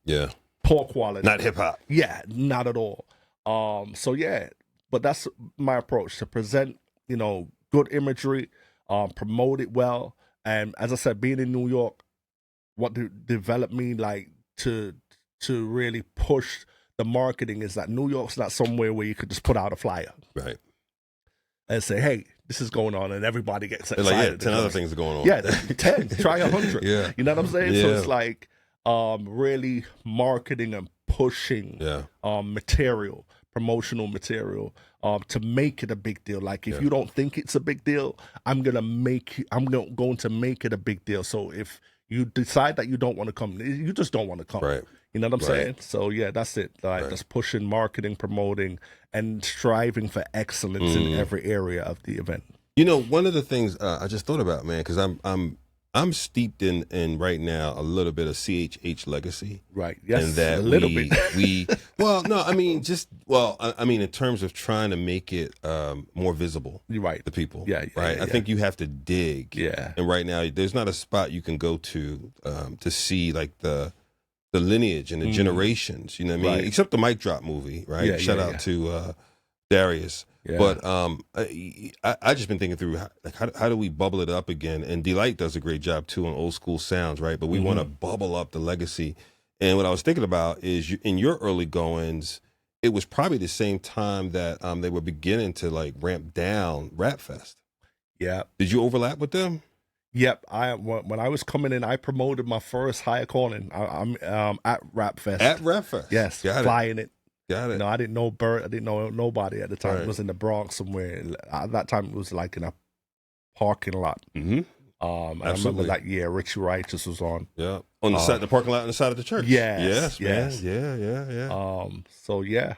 poor quality. Not hip hop. Yeah, not at all. So yeah, but that's my approach, to present, you know, good imagery, promote it well. And as I said, being in New York, what developed me like to really push the marketing is that New York's not somewhere where you could just put out a flyer. Right. And say, hey, this is going on, and everybody gets excited. Like, 10 other things are going on. Yeah, 10, try 100. Yeah. You know what I'm saying? Yeah. So it's like really marketing and pushing material, promotional material, to make it a big deal. Like, if you don't think it's a big deal, I'm going to make it a big deal. So if you decide that you don't want to come, you just don't want to come. Right. You know what I'm saying? So yeah, that's it. Like, just pushing, marketing, promoting, and striving for excellence in every area of the event. You know, one of the things I just thought about, man, because I'm I'm steeped in right now a little bit of CHH legacy. Right. Yes. And that a little bit. well, no, I mean, I mean, in terms of trying to make it more visible. You're right. To people. Yeah. Right. Yeah, I think you have to dig. Yeah. And right now, there's not a spot you can go to see like the lineage and the generations. You know what I mean? Right. Except the Mic Drop movie. Right. Yeah, Shout out to Darius. Yeah. But I just been thinking through how do we bubble it up again? And Delight does a great job too on old school sounds, right? But we want to bubble up the legacy. And what I was thinking about is in your early goings, it was probably the same time that they were beginning to like ramp down Rap Fest. Yeah. Did you overlap with them? Yep. When I was coming in, I promoted my first higher calling. I'm at Rap Fest. At Rap Fest. Yes. Got flying it. Got it. You know, I didn't know Bert. I didn't know nobody at the time. Right. It was in the Bronx somewhere. At that time, it was like in a parking lot. Mm-hmm. I remember that year Richie Righteous was on. Yeah, on the side, the parking lot on the side of the church. Yes, man. Yeah. So yeah,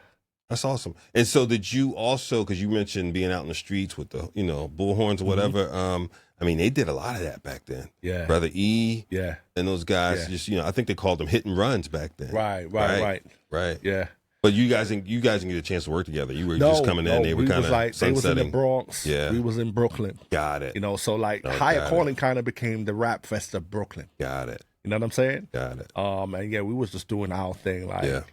that's awesome. And so, did you also, because you mentioned being out in the streets with the bullhorns or whatever? I mean, they did a lot of that back then. Yeah, Brother E. Yeah, and those guys just I think they called them hit and runs back then. Right. Yeah. But you guys didn't get a chance to work together. You were just coming in. They were kind of like they was in the Bronx. Yeah, we was in Brooklyn. Got it. So like Higher Calling kind of became the Rap Fest of Brooklyn. Got it. You know what I'm saying? Got it. And yeah, we was just doing our thing, like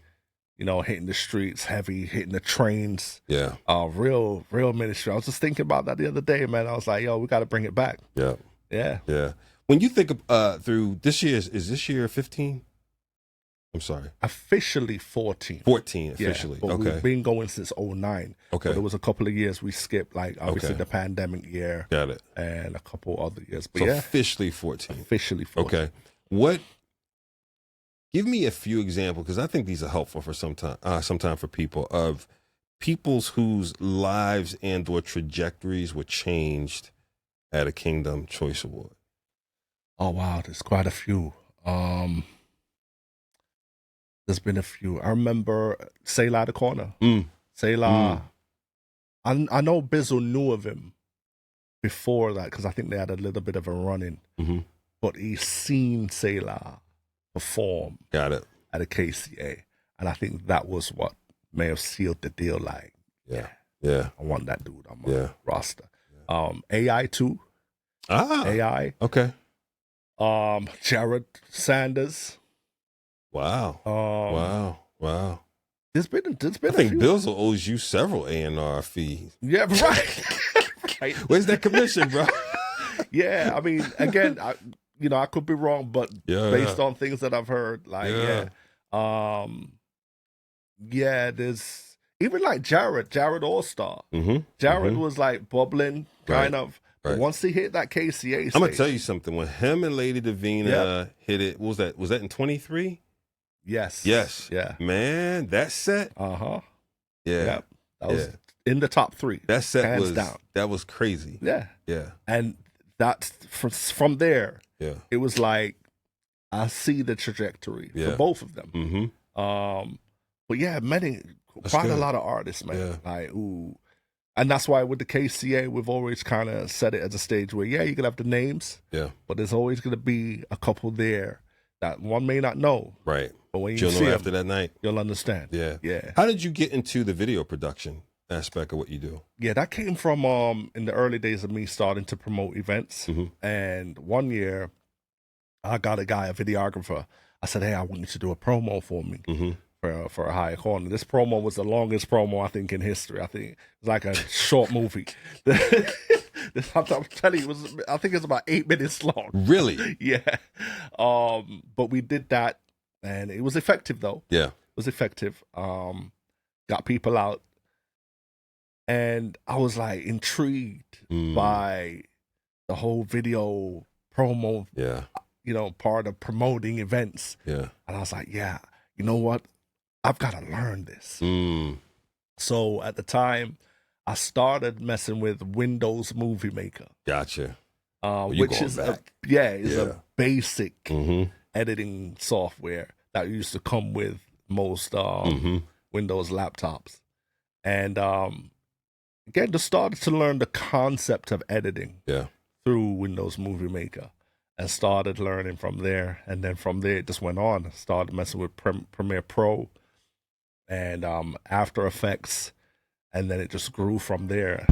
hitting the streets heavy, hitting the trains. Yeah. Real ministry. I was just thinking about that the other day, man. I was like, yo, we got to bring it back. Yeah. Yeah. Yeah. When you think of through this year, is this year 15? I'm sorry. Officially 14. 14 officially. But okay. We've been going since 09. Okay. But there was a couple of years we skipped, like obviously the pandemic year. Got it. And a couple other years. But so officially 14. Officially 14. Okay. Give me a few examples, because I think these are helpful for sometime for people, of people's whose lives and or trajectories were changed at a Kingdom Choice Award. Oh wow, there's quite a few. There's been a few. I remember Selah the Corner. Selah. I know Bizzle knew of him before that, because I think they had a little bit of a run-in. But he's seen Selah perform. Got it. At a KCA. And I think that was what may have sealed the deal. Like, yeah. I want that dude on my roster. AI too. AI. Okay. Jared Sanders. Wow. Wow. There's been I think Bizzle owes you several A&R fees. Yeah, right. Where's that commission, bro? Yeah, I mean, again, I could be wrong, but based on things that I've heard, like, there's even like Jared All-Star. Jared was like bubbling, kind of. But once he hit that KCA stage, I'm gonna tell you something. When him and Lady Davina hit it, what was that? Was that in 23? Yes. Yeah. Man, that set. Yeah. That was in the top 3. That set hands was down. That was crazy. Yeah. Yeah. And that's from there. Yeah. It was like I see the trajectory for both of them. But yeah, quite a lot of artists, man. Yeah. Like, ooh. And that's why with the KCA, we've always kind of set it as a stage where, you're going to have the names. Yeah. But there's always going to be a couple there that one may not know. Right. But when you'll see know them, after that night. You'll understand. Yeah. Yeah. How did you get into the video production aspect of what you do? Yeah, that came from in the early days of me starting to promote events. And one year, I got a videographer. I said, hey, I want you to do a promo for me. For a Higher Calling. This promo was the longest promo, I think, in history. I think it's like a short movie. I'm telling you, I think it's about 8 minutes long. Really? Yeah. But we did that, and it was effective, though. Yeah. It was effective. Got people out, and I was like intrigued by the whole video promo. Yeah. Part of promoting events. Yeah. And I was like, yeah, you know what? I've got to learn this. So at the time, I started messing with Windows Movie Maker. Gotcha. Which is a basic editing software that used to come with most Windows laptops. And again, just started to learn the concept of editing through Windows Movie Maker. and started learning from there. And then from there, it just went on. Started messing with Premiere Pro and After Effects, and then it just grew from there.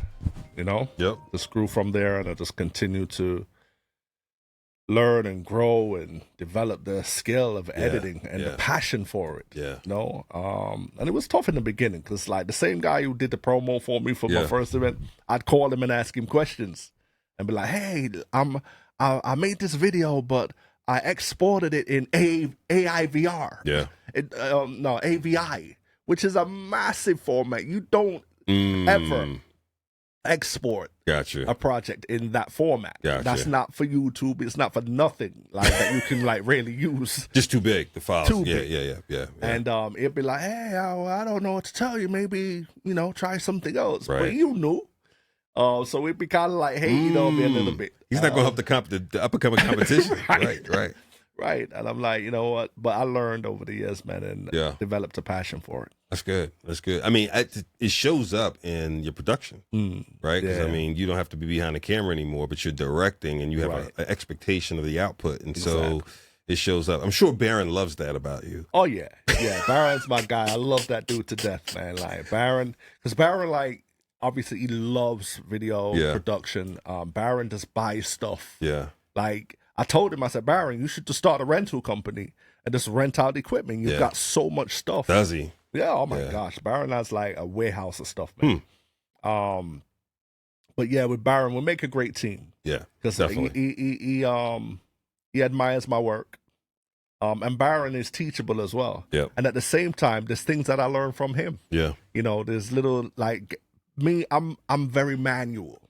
Yep. Just grew from there, and I just continued to learn and grow and develop the skill of editing and the passion for it. Yeah. And it was tough in the beginning because, like, the same guy who did the promo for me for my first event, I'd call him and ask him questions and be like, "Hey, I made this video, but I exported it in AIVR. Yeah. No, AVI, which is a massive format. You don't ever export a project in that format. That's not for YouTube. It's not for nothing like that you can like really use. Just too big, the files. Too big. Yeah. And it'd be like, hey, I don't know what to tell you. Maybe, try something else. Right. But you knew. So it'd be kind of like, hey, me a little bit. He's not going to help the up-and-coming competition. Right. And I'm like, you know what? But I learned over the years, man, and developed a passion for it. That's good. I mean, it shows up in your production, right? Because, I mean, you don't have to be behind the camera anymore, but you're directing and you have an expectation of the output. And so it shows up. I'm sure Baron loves that about you. Oh, yeah. Yeah, Baron's my guy. I love that dude to death, man. Like, Baron, because Baron, like, obviously he loves video production. Baron just buys stuff. Yeah. Like, I told him, I said, Baron, you should just start a rental company and just rent out equipment. You've got so much stuff. Does he? Yeah, oh my gosh. Baron has like a warehouse of stuff, man. But yeah, with Baron, we make a great team. Yeah, because he admires my work. And Baron is teachable as well. Yeah. And at the same time, there's things that I learned from him. Yeah. There's little like me, I'm very manual.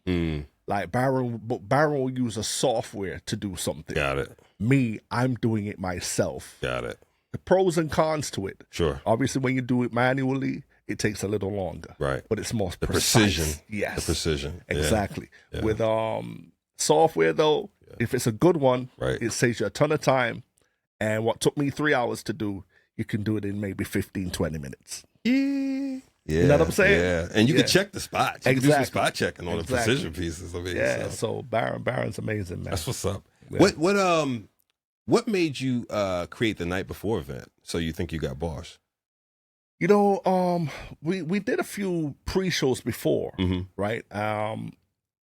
Like Baron will use a software to do something. Got it. Me, I'm doing it myself. Got it. The pros and cons to it. Sure. Obviously, when you do it manually, it takes a little longer. Right. But it's more the precise. Precision. Yes. The precision. Exactly. Yeah. With software, though, if it's a good one, it saves you a ton of time. And what took me 3 hours to do, you can do it in maybe 15, 20 minutes. Yeah. You know what I'm saying? Yeah. And you can check the spots. You can do some spot checking on the Exactly. precision pieces. I mean, so Baron's amazing, man. That's what's up. Yeah. What made you create the night before event? So you think you got bars? We did a few pre-shows before, right?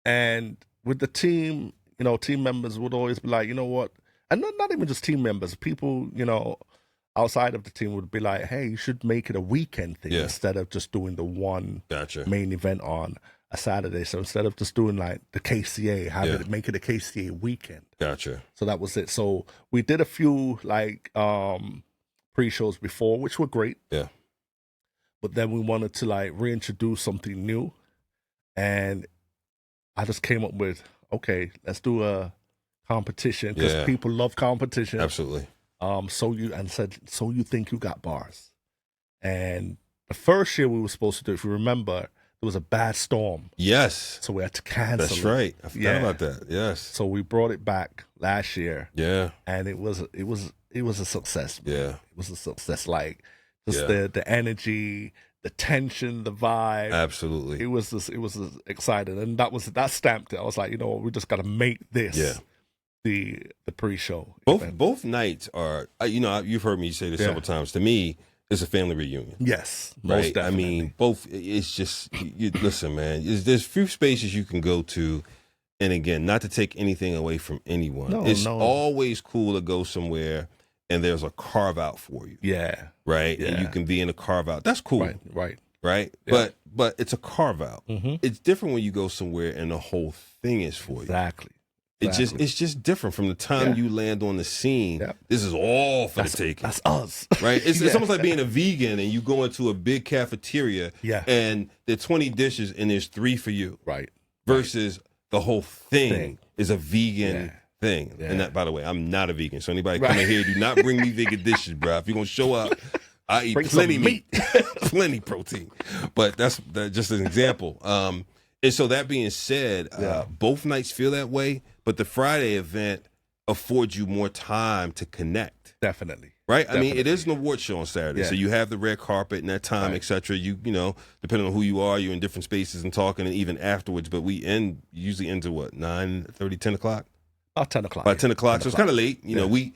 And with the team, team members would always be like, you know what? And not even just team members, people, outside of the team would be like, hey, you should make it a weekend thing instead of just doing the one main event on a Saturday. So instead of just doing like the KCA, make it a KCA weekend. Gotcha. So that was it. So we did a few like pre-shows before, which were great. Yeah. But then we wanted to like reintroduce something new. And I just came up with, okay, let's do a competition because people love competition. Absolutely. So you think you got bars. And the first year we were supposed to do, if you remember, there was a bad storm. Yes. So we had to cancel That's right. I forgot about that. Yes. So we brought it back last year. Yeah. And it was a success. Man. Yeah. It was a success. Like just the energy, the tension, the vibe. Absolutely. It was exciting. And that stamped it. I was like, you know what, we just gotta make this the pre-show. Both nights are you've heard me say this several times. To me, it's a family reunion. Yes, right. Most definitely. I mean, both. It's just listen, man. There's few spaces you can go to, and again, not to take anything away from anyone. It's always cool to go somewhere and there's a carve out for you. Yeah. Right. Yeah. And you can be in a carve out. That's cool. Right. Yeah. But it's a carve out. It's different when you go somewhere and the whole thing is for you. Exactly. It's just different from the time you land on the scene. Yeah. This is all for the taking. That's us, right? It's almost like being a vegan and you go into a big cafeteria, and there are 20 dishes and there's 3 for you, right? Versus the whole thing is a vegan thing. And that, by the way, I'm not a vegan, so anybody coming here, do not bring me vegan dishes, bro. If you're gonna show up, I eat plenty meat, plenty protein. But that's just an example. And so that being said, both nights feel that way, but the Friday event affords you more time to connect. Definitely. Right? I mean, it is an award show on Saturday, so you have the red carpet and that time, et cetera. You know, depending on who you are, you're in different spaces and talking, and even afterwards. But we usually end at what, 9:30, 10 o'clock? 10 o'clock. By 10 o'clock. So it's kind of late. You know, we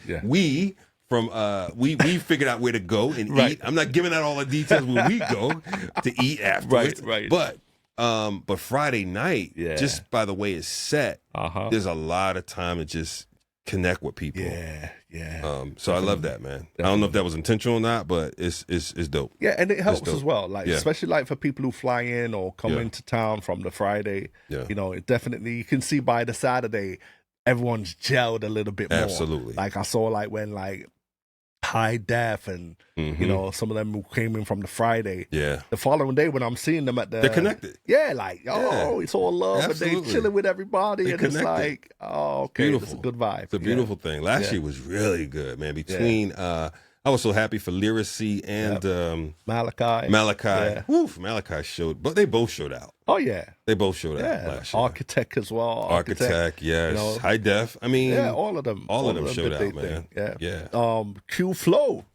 figured out where to go and eat. I'm not giving out all the details where we go to eat afterwards. Right. But Friday night, just by the way it's set, there's a lot of time to just connect with people. Yeah. So I love that, man. Definitely. I don't know if that was intentional or not, but it's dope. Yeah, and it helps as well. Like especially like for people who fly in or come into town from the Friday. Yeah. You know, it definitely, you can see by the Saturday, everyone's gelled a little bit more. Absolutely. Like I saw like when like High Def and you know, some of them who came in from the Friday. Yeah. The following day when I'm seeing them at the, they're connected. Yeah, like it's all love. Absolutely. And they chilling with everybody. And it's like, okay, it's a good vibe. It's a beautiful thing. Last year was really good, man. Between I was so happy for Lyracy and Malachi. Yeah. Woo, Malachi showed, but they both showed out. Oh yeah, they both showed out last year. Architect as well. Architect, yes. You know, High Def. I mean, all of them showed out, man. Q Flow.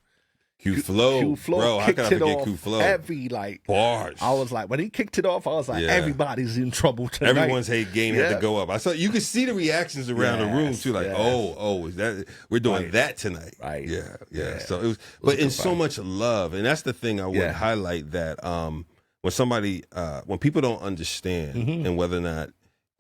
Q Flow, bro. How can I forget Q Flow? Heavy, like bars. I was like, when he kicked it off, I was like, everybody's in trouble tonight. Everyone's hate game had to go up. I saw you could see the reactions around the room too, like, is that we're doing that tonight? Right. Yeah. So it was, but in so much love, and that's the thing I would highlight that when somebody, when people don't understand and whether or not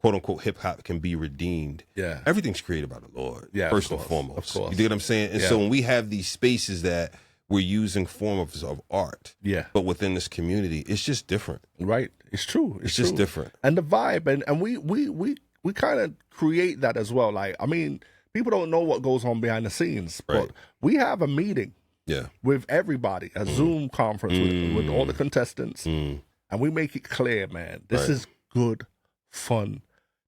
quote unquote hip hop can be redeemed. Yeah. Everything's created by the Lord. Yeah. First and foremost. Of course. You get what I'm saying? And so when we have these spaces that we're using forms of art. Yeah. But within this community, it's just different. Right. It's true. It's just different. And the vibe, and we kind of create that as well. Like, I mean, people don't know what goes on behind the scenes, but we have a meeting with everybody, a Zoom conference with all the contestants, and we make it clear, man, this is good fun.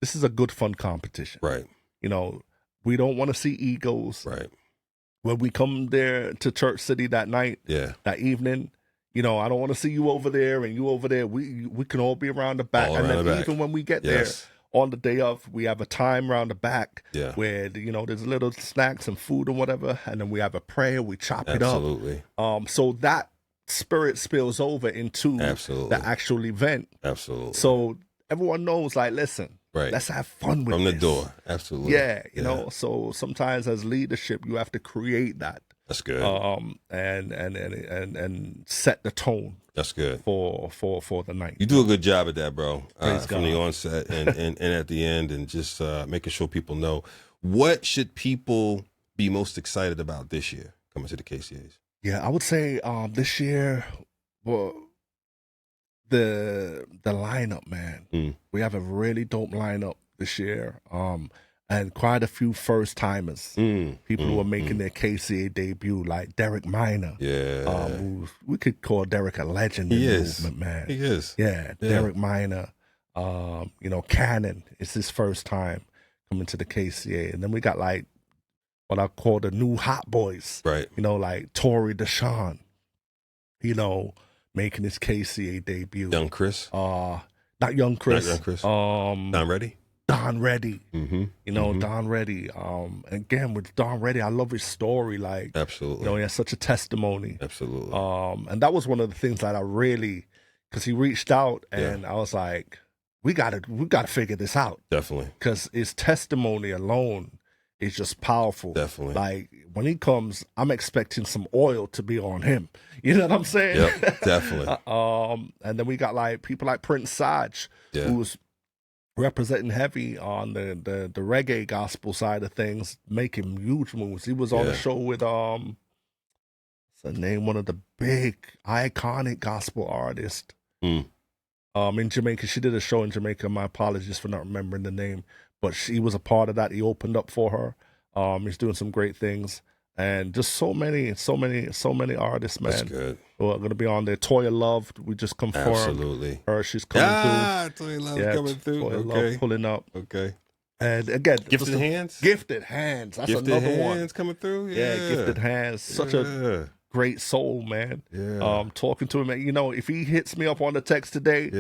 This is a good fun competition. Right. You know, we don't want to see egos. Right. When we come there to Church City that night, that evening, you know, I don't want to see you over there and you over there. We can all be around the back. Even when we get there on the day of, we have a time around the back where, you know, there's little snacks and food and whatever. And then we have a prayer. We chop it up. So that spirit spills over into the actual event. Absolutely. So everyone knows, like, listen. Right. Let's have fun with from the this. Door. Absolutely. Yeah, you know. So sometimes as leadership, you have to create that. That's good. And set the tone. That's good for the night. You do a good job at that, bro. From the onset and at the end, and just making sure people know. What should people be most excited about this year coming to the KCAs? Yeah, I would say this year, well, the lineup, man. We have a really dope lineup this year, and quite a few first timers. People who are making their KCA debut, like Derek Minor. Yeah, we could call Derek a legend in the movement, man. He is. Yeah, Derek Minor. You know, Cannon. It's his first time coming to the KCA, and then we got like what I call the new hot boys. Right. You know, like Tory Deshawn. You know, making his KCA debut. Young Chris? Not Young Chris. Not Young Chris. Don Reddy? Don Reddy. You know, Don Reddy. Again, with Don Reddy, I love his story. Like, absolutely. You know, he has such a testimony. Absolutely. And that was one of the things that I really, because he reached out and I was like, we gotta figure this out. Definitely. Because his testimony alone is just powerful. Definitely. Like, when he comes, I'm expecting some oil to be on him. You know what I'm saying? Yep, definitely. And then we got like people like Prince Saj, who's representing heavy on the reggae gospel side of things, making huge moves. He was on the show with what's the name? One of the big iconic gospel artists in Jamaica. She did a show in Jamaica. My apologies for not remembering the name. But she was a part of that. He opened up for her. He's doing some great things. And just so many artists, man. That's good. Who are going to be on there. Toya Love, we just confirmed. Absolutely. Her, she's coming through. Toya Love coming through. Toya Love pulling up. Okay. And again, Gifted Hands? Gifted Hands. That's Gifted another Hands one. Gifted Hands coming through? Yeah. Gifted Hands. Such a great soul, man. Yeah. Talking to him, you know, if he hits me up on the text today,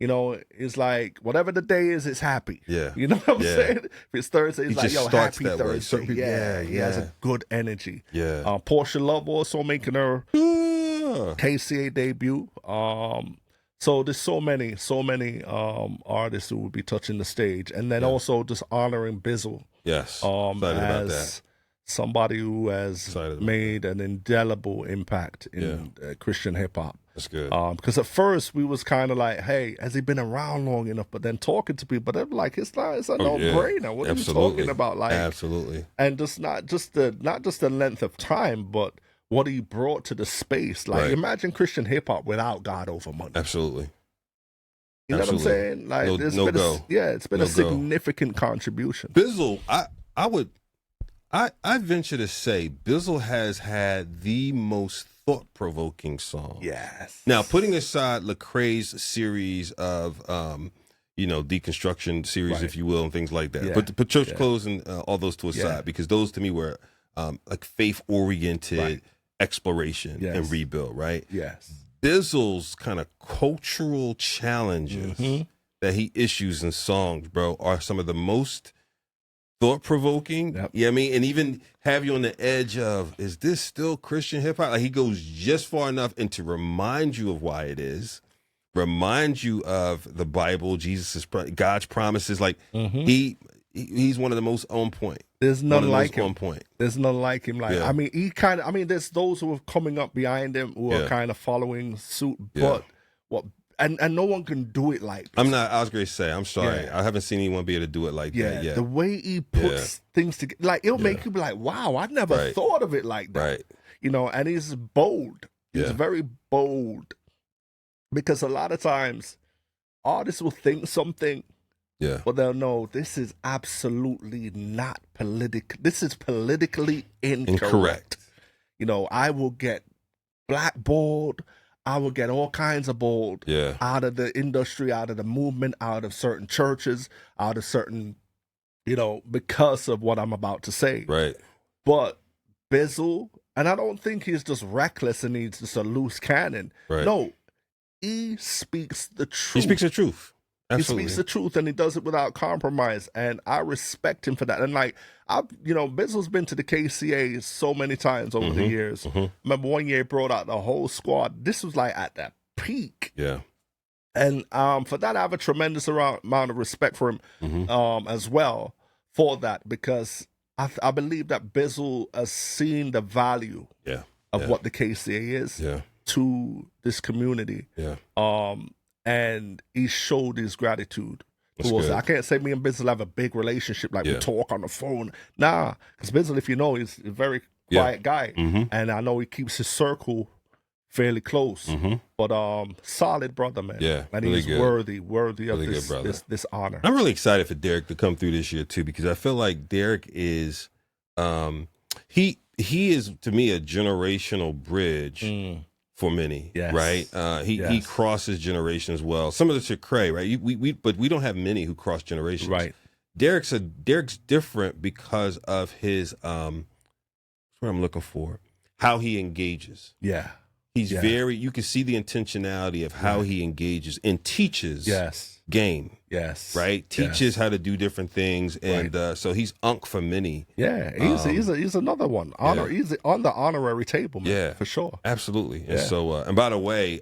you know, it's like, whatever the day is, it's happy. Yeah. You know what I'm saying? If it's Thursday, it's like, yo, happy Thursday. He has a good energy. Yeah. Portia Love also making her KCA debut. So there's so many artists who would be touching the stage, and then also just honoring Bizzle. Yes, as somebody who has made an indelible impact in Christian hip hop. That's good. Because at first we was kind of like, hey, has he been around long enough? But then talking to people, they're like, it's a no-brainer. What are you talking about? Like, absolutely. And just not just the length of time, but what he brought to the space. Like, imagine Christian hip hop without God Over Money. Absolutely. You know what I'm saying? Like, it's been a significant contribution. Bizzle, I venture to say Bizzle has had the most thought-provoking song. Yes. Now, putting aside Lecrae's series of, deconstruction series, if you will, and things like that. Yeah. But put Church Clothes and all those to a side, because those to me were like faith-oriented exploration and rebuild, right? Yes. Bizzle's kind of cultural challenges that he issues in songs, bro, are some of the most thought-provoking. Yep. Yeah, I mean, and even have you on the edge of, is this still Christian hip-hop? Like, he goes just far enough into remind you of why it is, remind you of the Bible, God's promises. Like, he's one of the most on point. There's none like him. On point. There's none like him. Like, I mean, there's those who are coming up behind him who are kind of following suit, but and no one can do it like this. I was going to say, I'm sorry. I haven't seen anyone be able to do it like that yet. The way he puts things together, like, it'll make you be like, wow, I never thought of it like that. Right. You know, and he's bold. He's very bold. Because a lot of times artists will think something, but they'll know this is absolutely not political. This is politically incorrect. You know, I will get blackballed. I will get all kinds of bold out of the industry, out of the movement, out of certain churches, out of certain, because of what I'm about to say. Right. But Bizzle, and I don't think he's just reckless and he's just a loose cannon. Right. No, he speaks the truth. He speaks the truth. Absolutely. He speaks the truth, and he does it without compromise, and I respect him for that. And like, Bizzle's been to the KCA so many times over the years. Remember one year he brought out the whole squad. This was like at that peak. Yeah. And for that, I have a tremendous amount of respect for him as well for that, because I believe that Bizzle has seen the value of what the KCA is to this community. Yeah. And he showed his gratitude towards it. I can't say me and Bizzle have a big relationship, like we talk on the phone. Nah, because Bizzle, if you know, he's a very quiet guy. And I know he keeps his circle fairly close. But solid brother, man. Yeah, and really he's good. worthy really of this honor. I'm really excited for Derek to come through this year too, because I feel like Derek is he is, to me, a generational bridge for many, right? He crosses generations well. Some of us are cray, right? But we don't have many who cross generations. Right. Derek's different because of his what I'm looking for, how he engages. Yeah. He's you can see the intentionality of how he engages and teaches game. Yes. Right? Teaches how to do different things. And so he's unk for many. Yeah. He's another one. He's on the honorary table, man. Yeah. For sure. Absolutely. And so, and by the way,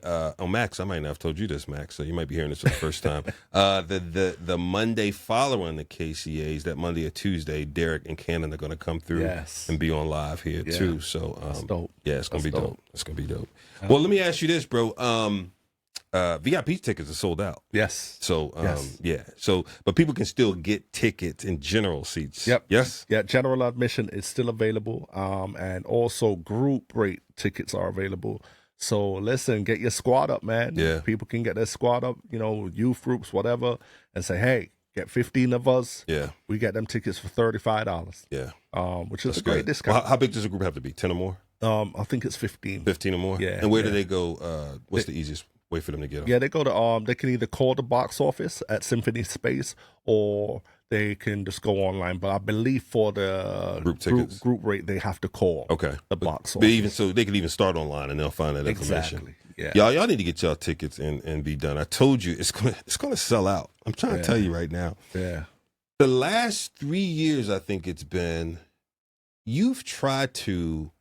Max, I might not have told you this, Max, so you might be hearing this for the first time. The Monday following the KCAs, that Monday or Tuesday, Derek and Cannon are going to come through and be on live here too. So, that's dope. Yeah, it's going to be dope. It's going to be dope. Well, let me ask you this, bro. VIP tickets are sold out. Yes. So, So, but people can still get tickets in general seats. Yep. Yes. Yeah. General admission is still available. And also group rate tickets are available. So listen, get your squad up, man. Yeah. People can get their squad up, youth groups, whatever, and say, hey, get 15 of us. Yeah. We get them tickets for $35. Yeah. Which is a great discount. Well, how big does a group have to be? 10 or more? I think it's 15. 15 or more? Yeah. And where do they go? What's the easiest way for them to get them? Yeah, they go to they can either call the box office at Symphony Space, or they can just go online. But I believe for the group rate, they have to call the box office. But even so, they can even start online and they'll find that information. Exactly. Yeah. Y'all need to get y'all tickets and be done. I told you it's gonna sell out. I'm trying to tell you right now. Yeah. The last 3 years, I think it's been, you've tried to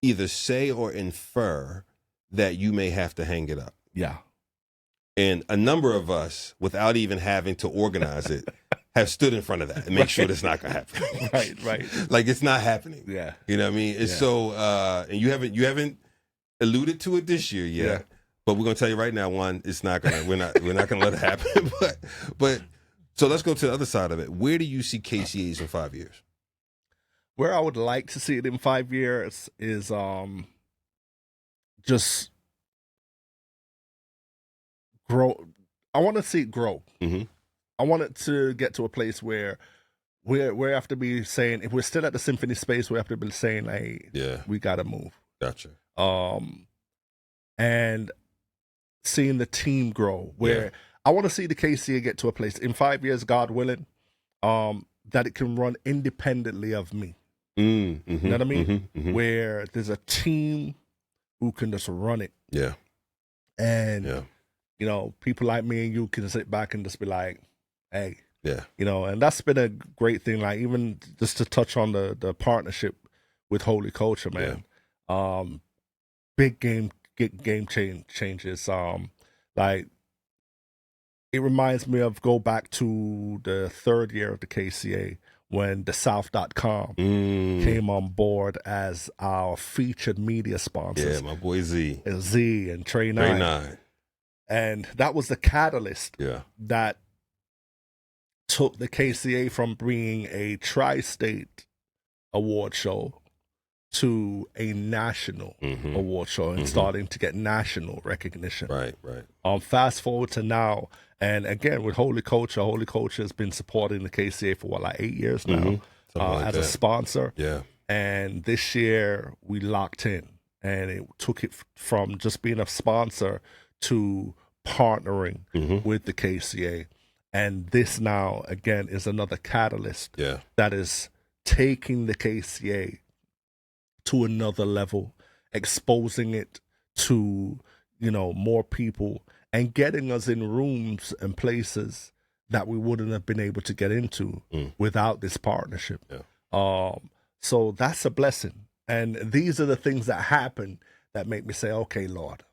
either say or infer that you may have to hang it up. Yeah. And a number of us, without even having to organize it, have stood in front of that and make sure that's not going to happen. Right. Like it's not happening. Yeah. You know what I mean? It's so, and you haven't alluded to it this year yet. Yeah. But we're gonna tell you right now, one, it's not gonna. We're not gonna let it happen. But so let's go to the other side of it. Where do you see KCAs in 5 years? Where I would like to see it in 5 years is just grow. I want to see it grow. Mm-hmm. I want it to get to a place where we have to be saying, if we're still at the symphony space, we have to be saying, hey, we gotta move. Gotcha. And seeing the team grow, where I want to see the KCA get to a place in 5 years, God willing, that it can run independently of me. Mm-hmm, you know what I mean? Mm-hmm, mm-hmm. Where there's a team who can just run it. Yeah. And, you know, people like me and you can sit back and just be like, hey. Yeah. You know, and that's been a great thing. Like, even just to touch on the partnership with Holy Culture, man. Big game changes. Like, it reminds me of go back to the third year of the KCA when the South.com came on board as our featured media sponsors. Yeah, my boy Z. Z and Trey 9. And that was the catalyst that took the KCA from being a tri-state award show to a national award show and starting to get national recognition. Right. Fast forward to now, and again with Holy Culture has been supporting the KCA for like 8 years now as a sponsor. Yeah. And this year we locked in, and it took it from just being a sponsor to partnering with the KCA. And this now, again, is another catalyst that is taking the KCA to another level, exposing it to, you know, more people and getting us in rooms and places that we wouldn't have been able to get into without this partnership. So that's a blessing. And these are the things that happen that make me say, okay, Lord,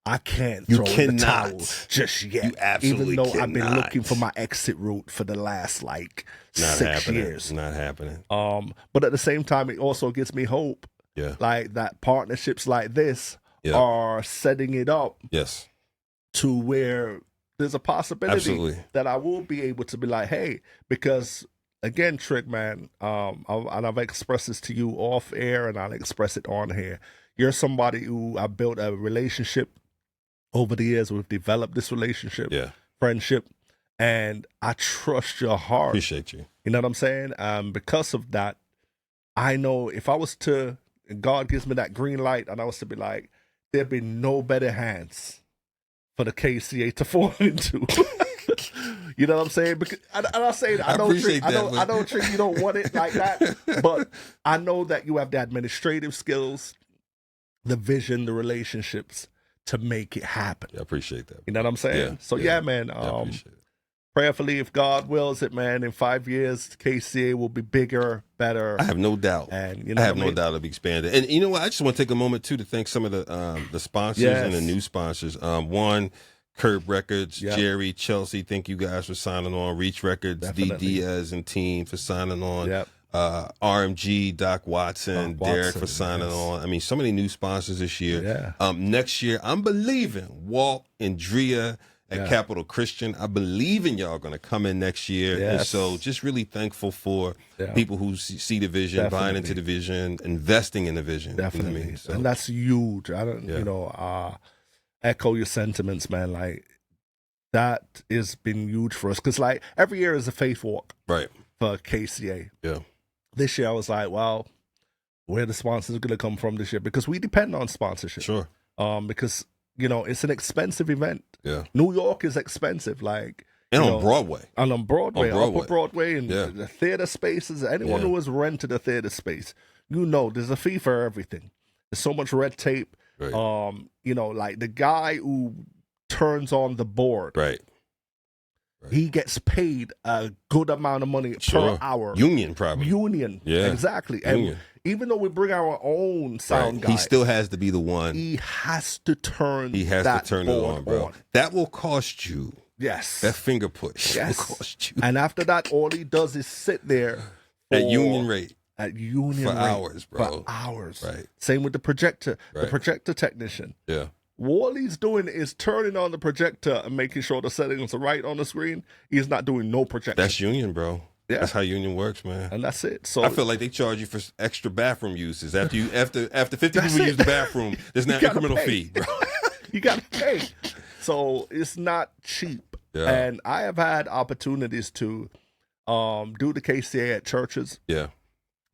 I can't throw in the towel just yet. You absolutely even though cannot. I've been looking for my exit route for the last like 6 years. Not happening. But at the same time, it also gives me hope. Yeah. Like that partnerships like this are setting it up to where there's a possibility that I will be able to be like, hey, because again, Trick, man, and I've expressed this to you off air and I'll express it on here. You're somebody who I built a relationship over the years. We've developed this relationship, friendship, and I trust your heart. Appreciate you. You know what I'm saying? Because of that, I know if I was to, God gives me that green light, and I was to be like, there'd be no better hands for the KCA to fall into. You know what I'm saying? Because, and I say that, I know, Trick, you don't want it like that, but I know that you have the administrative skills, the vision, the relationships to make it happen. I appreciate that. You know what I'm saying? So man, prayerfully, if God wills it, man, in 5 years, KCA will be bigger, better. I have no doubt. And you know I have no doubt it'll be expanded. And you know what? I just want to take a moment too to thank some of the sponsors and the new sponsors. One, Curb Records, Jerry, Chelsea. Thank you guys for signing on. Reach Records, D Diaz and team for signing on. RMG, Doc Watson, Derek for signing on. I mean, so many new sponsors this year. Next year, I'm believing Walt and Drea at Capital Christian. I believe in y'all going to come in next year. And so just really thankful for people who see the vision, buying into the vision, investing in the vision. Definitely. You know what I mean? So, and that's huge. I don't, you know, echo your sentiments, man. Like, that has been huge for us. Because, like, every year is a faith walk for KCA. This year I was like, well, where the sponsors are going to come from this year? Because we depend on sponsorship. Because, you know, it's an expensive event. New York is expensive. Like, and on Broadway. And on Broadway. Upper Broadway and the theater spaces. Anyone who has rented a theater space, you know, there's a fee for everything. There's so much red tape. You know, like the guy who turns on the board. He gets paid a good amount of money per hour. Union, probably. Union, exactly. And Even though we bring our own sound guy, he still has to be the one. He has to turn. He has to turn it on, bro. That will cost you. Yes. That finger push will cost you. And after that, all he does is sit there at union rate. At union for rate. Hours, bro. For hours. Right. Same with the projector. Right. The projector technician. Yeah. All he's doing is turning on the projector and making sure the settings are right on the screen. He's not doing no projection. That's union, bro. Yeah. That's how union works, man. And that's it. So I feel like they charge you for extra bathroom uses. After 50 people use the bathroom, there's now incremental fee, bro. You gotta pay. So it's not cheap. Yeah. And I have had opportunities to do the KCA at churches. Yeah.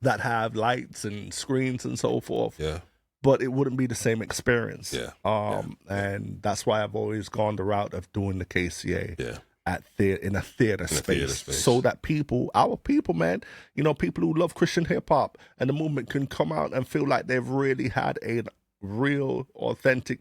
That have lights and screens and so forth. Yeah. But it wouldn't be the same experience. Yeah. And that's why I've always gone the route of doing the KCA. Yeah. In a theater space, so that our people, man, people who love Christian hip hop and the movement can come out and feel like they've really had a real, authentic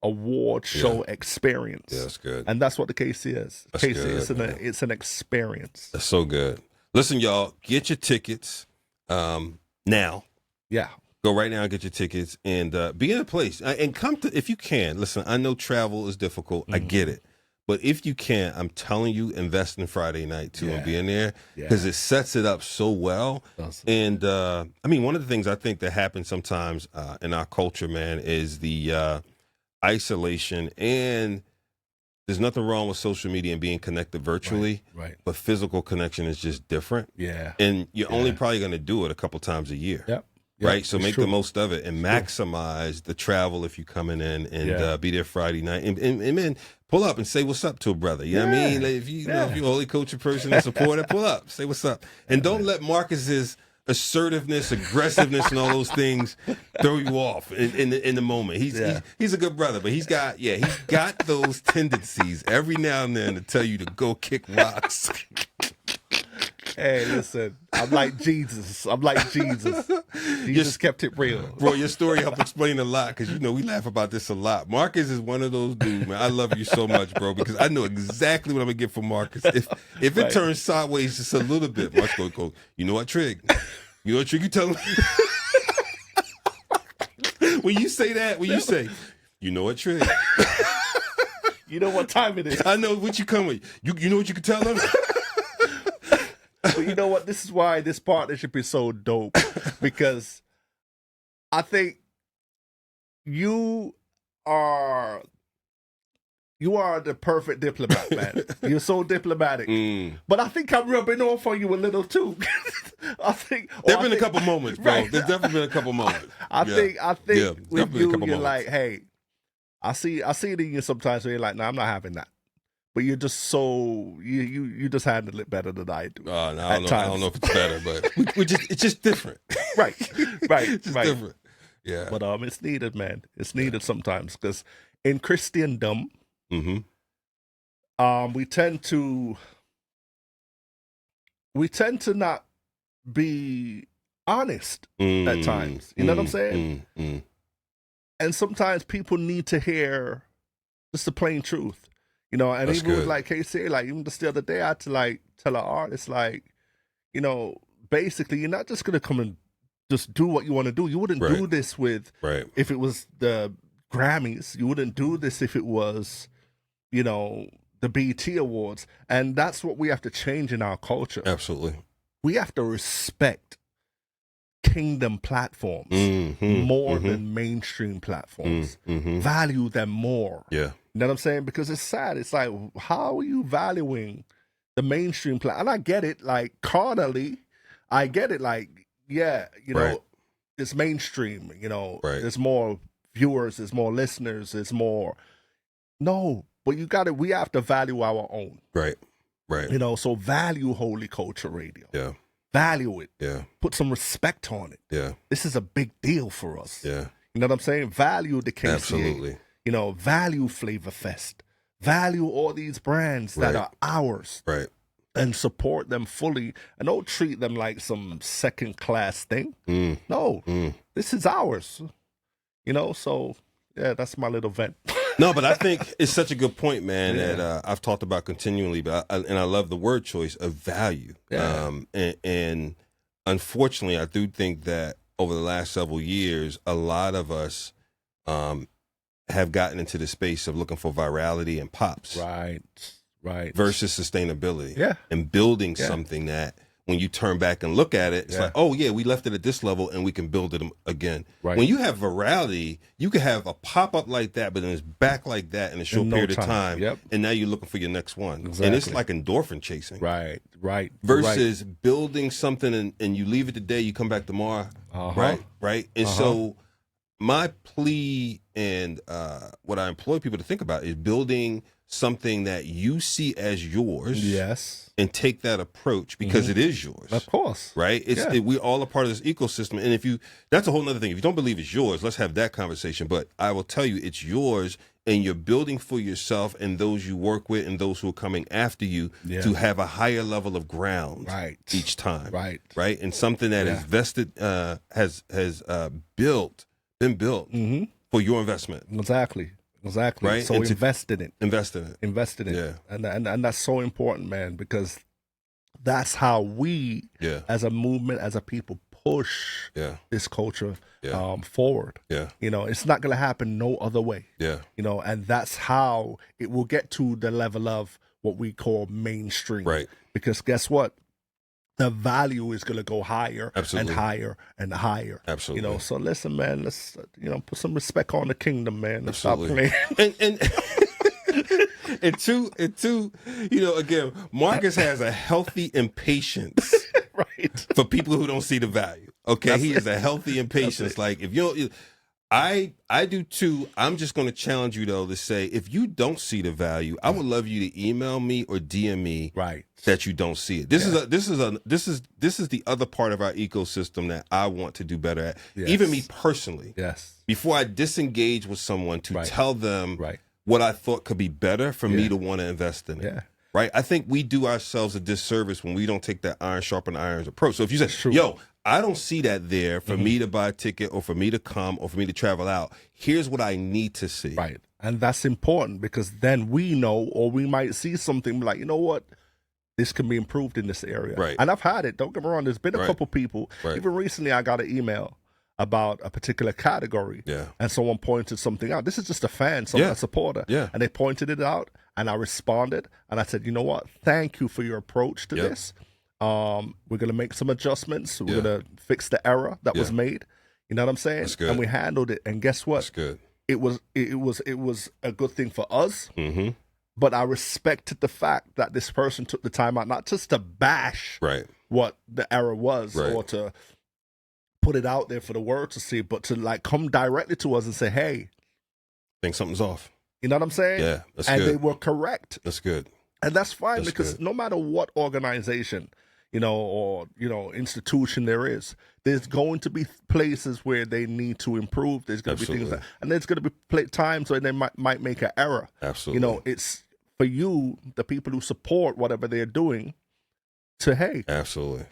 award show experience. Yeah, that's good. And that's what the KC is. That's KC good, it's an experience. That's so good. Listen, y'all, get your tickets now. Yeah. Go right now and get your tickets and be in a place and come to, if you can. Listen, I know travel is difficult. I get it. But if you can, I'm telling you, invest in Friday night too and be in there because it sets it up so well. And I mean, one of the things I think that happens sometimes in our culture, man, is the isolation. And there's nothing wrong with social media and being connected virtually, right. But physical connection is just different. Yeah. And you're only probably going to do it a couple times a year. Yep. Right, so make the most of it and maximize the travel if you're coming in and be there Friday night and man, pull up and say what's up to a brother. You know what I mean? Like if you know if you're a holy culture person and supporter, pull up, say what's up, and don't let Marcus's assertiveness, aggressiveness, and all those things throw you off in the moment. He's a good brother, but he's got those tendencies every now and then to tell you to go kick rocks. Hey, listen, I'm like Jesus. Jesus kept it real. Bro, your story helped explain a lot because, we laugh about this a lot. Marcus is one of those dudes, man. I love you so much, bro, because I know exactly what I'm going to get from Marcus. If it turns sideways just a little bit, Marcus going to go, you know what, Trig? You know what, Trig? You tell him. When you say that, you know what, Trig? You know what time it is. I know what you come with. You know what you can tell him? But you know what? This is why this partnership is so dope, because I think you are the perfect diplomat, man. You're so diplomatic. But I think I'm rubbing off on you a little too. There've been a couple moments, bro. Right. There's definitely been a couple moments. I think with you, you're like, hey, I see it in you sometimes where you're like, no, I'm not having that. But you're just so you just handle it better than I do. No, I don't know if it's better, but it's just different. Right. It's just different. Yeah. But it's needed, man. It's needed sometimes because in Christendom, we tend to not be honest at times. You know what I'm saying? And sometimes people need to hear just the plain truth. And That's even with good. like KC, like even just the other day, I had to like tell an artist, like, basically, you're not just gonna come and just do what you want to do. You wouldn't do this with if it was the Grammys. You wouldn't do this if it was, the BET Awards. And that's what we have to change in our culture. Absolutely. We have to respect kingdom platforms more than mainstream platforms. Value them more. Yeah. You know what I'm saying? Because it's sad. It's like, how are you valuing the mainstream platform? And I get it, like, carnally. I get it, like, it's mainstream. There's more viewers, there's more listeners, there's more. No, but we have to value our own. Right. So value Holy Culture Radio. Yeah. Value it. Yeah. Put some respect on it. Yeah. This is a big deal for us. Yeah. You know what I'm saying? Value the KCA. Absolutely. Value Flavor Fest. Value all these brands that are ours. Right. And support them fully. And don't treat them like some second-class thing. No. This is ours. So, yeah, that's my little vent. No, but I think it's such a good point, man, that I've talked about continually. But I love the word choice of value. Yeah. And unfortunately, I do think that over the last several years, a lot of us have gotten into the space of looking for virality and pops. Right. Versus sustainability. Yeah. And building something that when you turn back and look at it, it's like, oh, yeah, we left it at this level and we can build it again. Right. When you have virality, you can have a pop-up like that, but then it's back like that in a short period of time. Yep. And now you're looking for your next one. Exactly. And it's like endorphin chasing. Right. Versus building something and you leave it today, you come back tomorrow. Right. And so my plea and what I employ people to think about is building something that you see as yours. Yes. And take that approach because it is yours. Of course. Right? We all are part of this ecosystem. And that's a whole nother thing. If you don't believe it's yours, let's have that conversation. But I will tell you it's yours and you're building for yourself and those you work with and those who are coming after you to have a higher level of ground each time. Right? And something that is vested, has been built for your investment. Exactly. Right. So invest in it. Yeah. And that's so important, man, because that's how we, as a movement, as a people, push this culture forward. Yeah. You know, it's not going to happen no other way. Yeah. You know, and that's how it will get to the level of what we call mainstream. Right. Because guess what? The value is going to go higher and higher and higher. Absolutely. You know, so listen, man, let's, put some respect on the kingdom, man. And stop playing. And two, again, Marcus has a healthy impatience for people who don't see the value. Okay. He is a healthy impatience. Like if you don't, I do too. I'm just going to challenge you though to say, if you don't see the value, I would love you to email me or DM me that you don't see it. This is the other part of our ecosystem that I want to do better at. Even me personally. Before I disengage with someone to tell them what I thought could be better for me to want to invest in it. Right? I think we do ourselves a disservice when we don't take that iron sharpen irons approach. So if you say, yo, I don't see that there for me to buy a ticket or for me to come or for me to travel out. Here's what I need to see. Right. And that's important because then we know, or we might see something like, you know what? This can be improved in this area. Right. And I've had it. Don't get me wrong. There's been a couple people. Even recently, I got an email about a particular category. And someone pointed something out. This is just a fan, a supporter. And they pointed it out. And I responded. And I said, you know what? Thank you for your approach to this. We're going to make some adjustments. We're going to fix the error that was made. You know what I'm saying? That's good. And we handled it. And guess what? That's good. It was a good thing for us. But I respected the fact that this person took the time out, not just to bash what the error was or to put it out there for the world to see, but to like come directly to us and say, hey, I think something's off. You know what I'm saying? Yeah, that's good. And they were correct. That's good. And that's fine because no matter what organization, or institution there is, there's going to be places where they need to improve. There's going to be things and there's going to be times where they might make an error. Absolutely. It's for you, the people who support whatever they're doing, to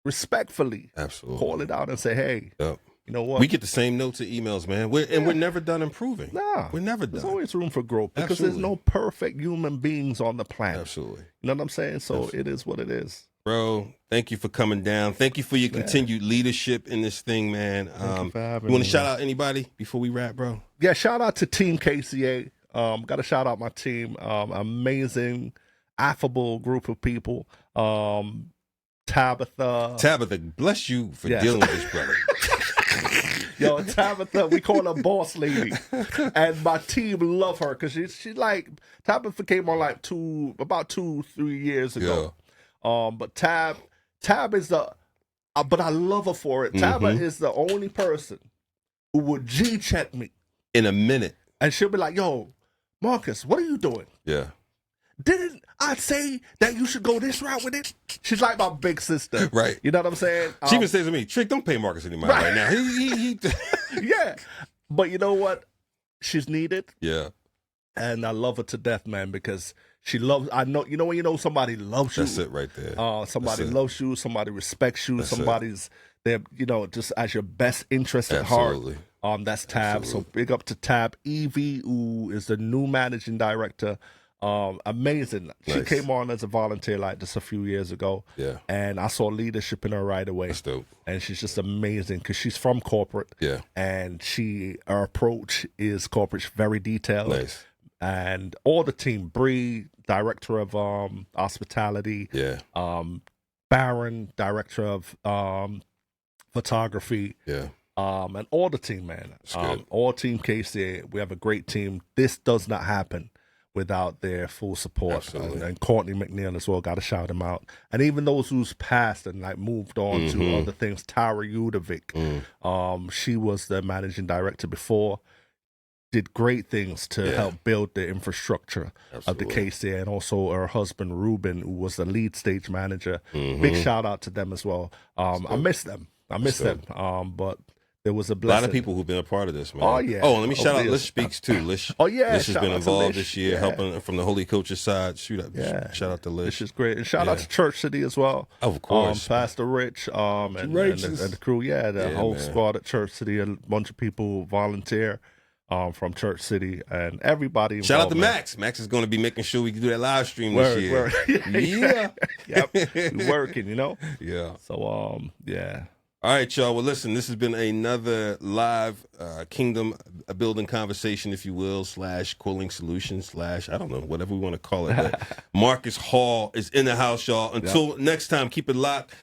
respectfully call it out and say, hey, you know what? We get the same notes and emails, man. We're never done improving. Nah, we're never done. There's always room for growth because there's no perfect human beings on the planet. Absolutely. You know what I'm saying? So it is what it is. Bro, thank you for coming down. Thank you for your continued leadership in this thing, man. Thank you for having you want me, to shout out anybody before we wrap, bro? Yeah, shout out to Team KCA. Got to shout out my team. Amazing, affable group of people. Tabitha, bless you for dealing with this, brother. Yo, Tabitha, we call her boss lady. And my team love her because she like, Tabitha came on like about 2-3 years ago. But Tab is but I love her for it. Tabitha is the only person who would G-check me. In a minute. And she'll be like, yo, Marcus, what are you doing? Yeah. Didn't I say that you should go this route with it? She's like my big sister. Right. You know what I'm saying? She even says to me, Trick, don't pay Marcus any money right now. He Yeah. But you know what? She's needed. Yeah. And I love her to death, man, because she loves, when you know somebody loves you. That's it right there. Somebody loves you, somebody respects you, somebody's there, just as your best interest at heart. That's Tab. Absolutely. So big up to Tab. Evie, who is the new managing director Amazing. She Nice. came on as a volunteer like this a few years ago. Yeah. And I saw leadership in her right away. That's dope. And she's just amazing because she's from corporate. Yeah. And her approach is corporate, very detailed. Nice. And all the team, Bree, director of hospitality. Yeah. Baron, director of photography. Yeah. And all the team, man. All team KCA. We have a great team. This does not happen without their full support. And Courtney McNeil as well, got to shout him out. And even those who's passed and like moved on to other things. Tara Udovic, she was the managing director before, did great things to help build the infrastructure of the KCA, and also her husband Ruben, who was the lead stage manager. Big shout out to them as well. I miss them. But there was a blessing. A lot of people who've been a part of this, man. Oh, yeah. Oh, let me shout out Lish Speaks, too. Lish, Lish has been involved this year, helping from the Holy Coaches side. Shout out to Lish. Lish is great. And shout out to Church City as well. Of course. Pastor Rich and the crew. Yeah, the whole squad at Church City, a bunch of people volunteer from Church City, and everybody involved. Shout out to Max. Max is going to be making sure we can do that live stream this year. Yeah. Yep. We're working, Yeah. So, yeah. All right, y'all. Well, listen, this has been another live kingdom building conversation, if you will, / Quilling Solutions / I don't know, whatever we want to call it. But Marcus Hall is in the house, y'all. Until next time, keep it locked.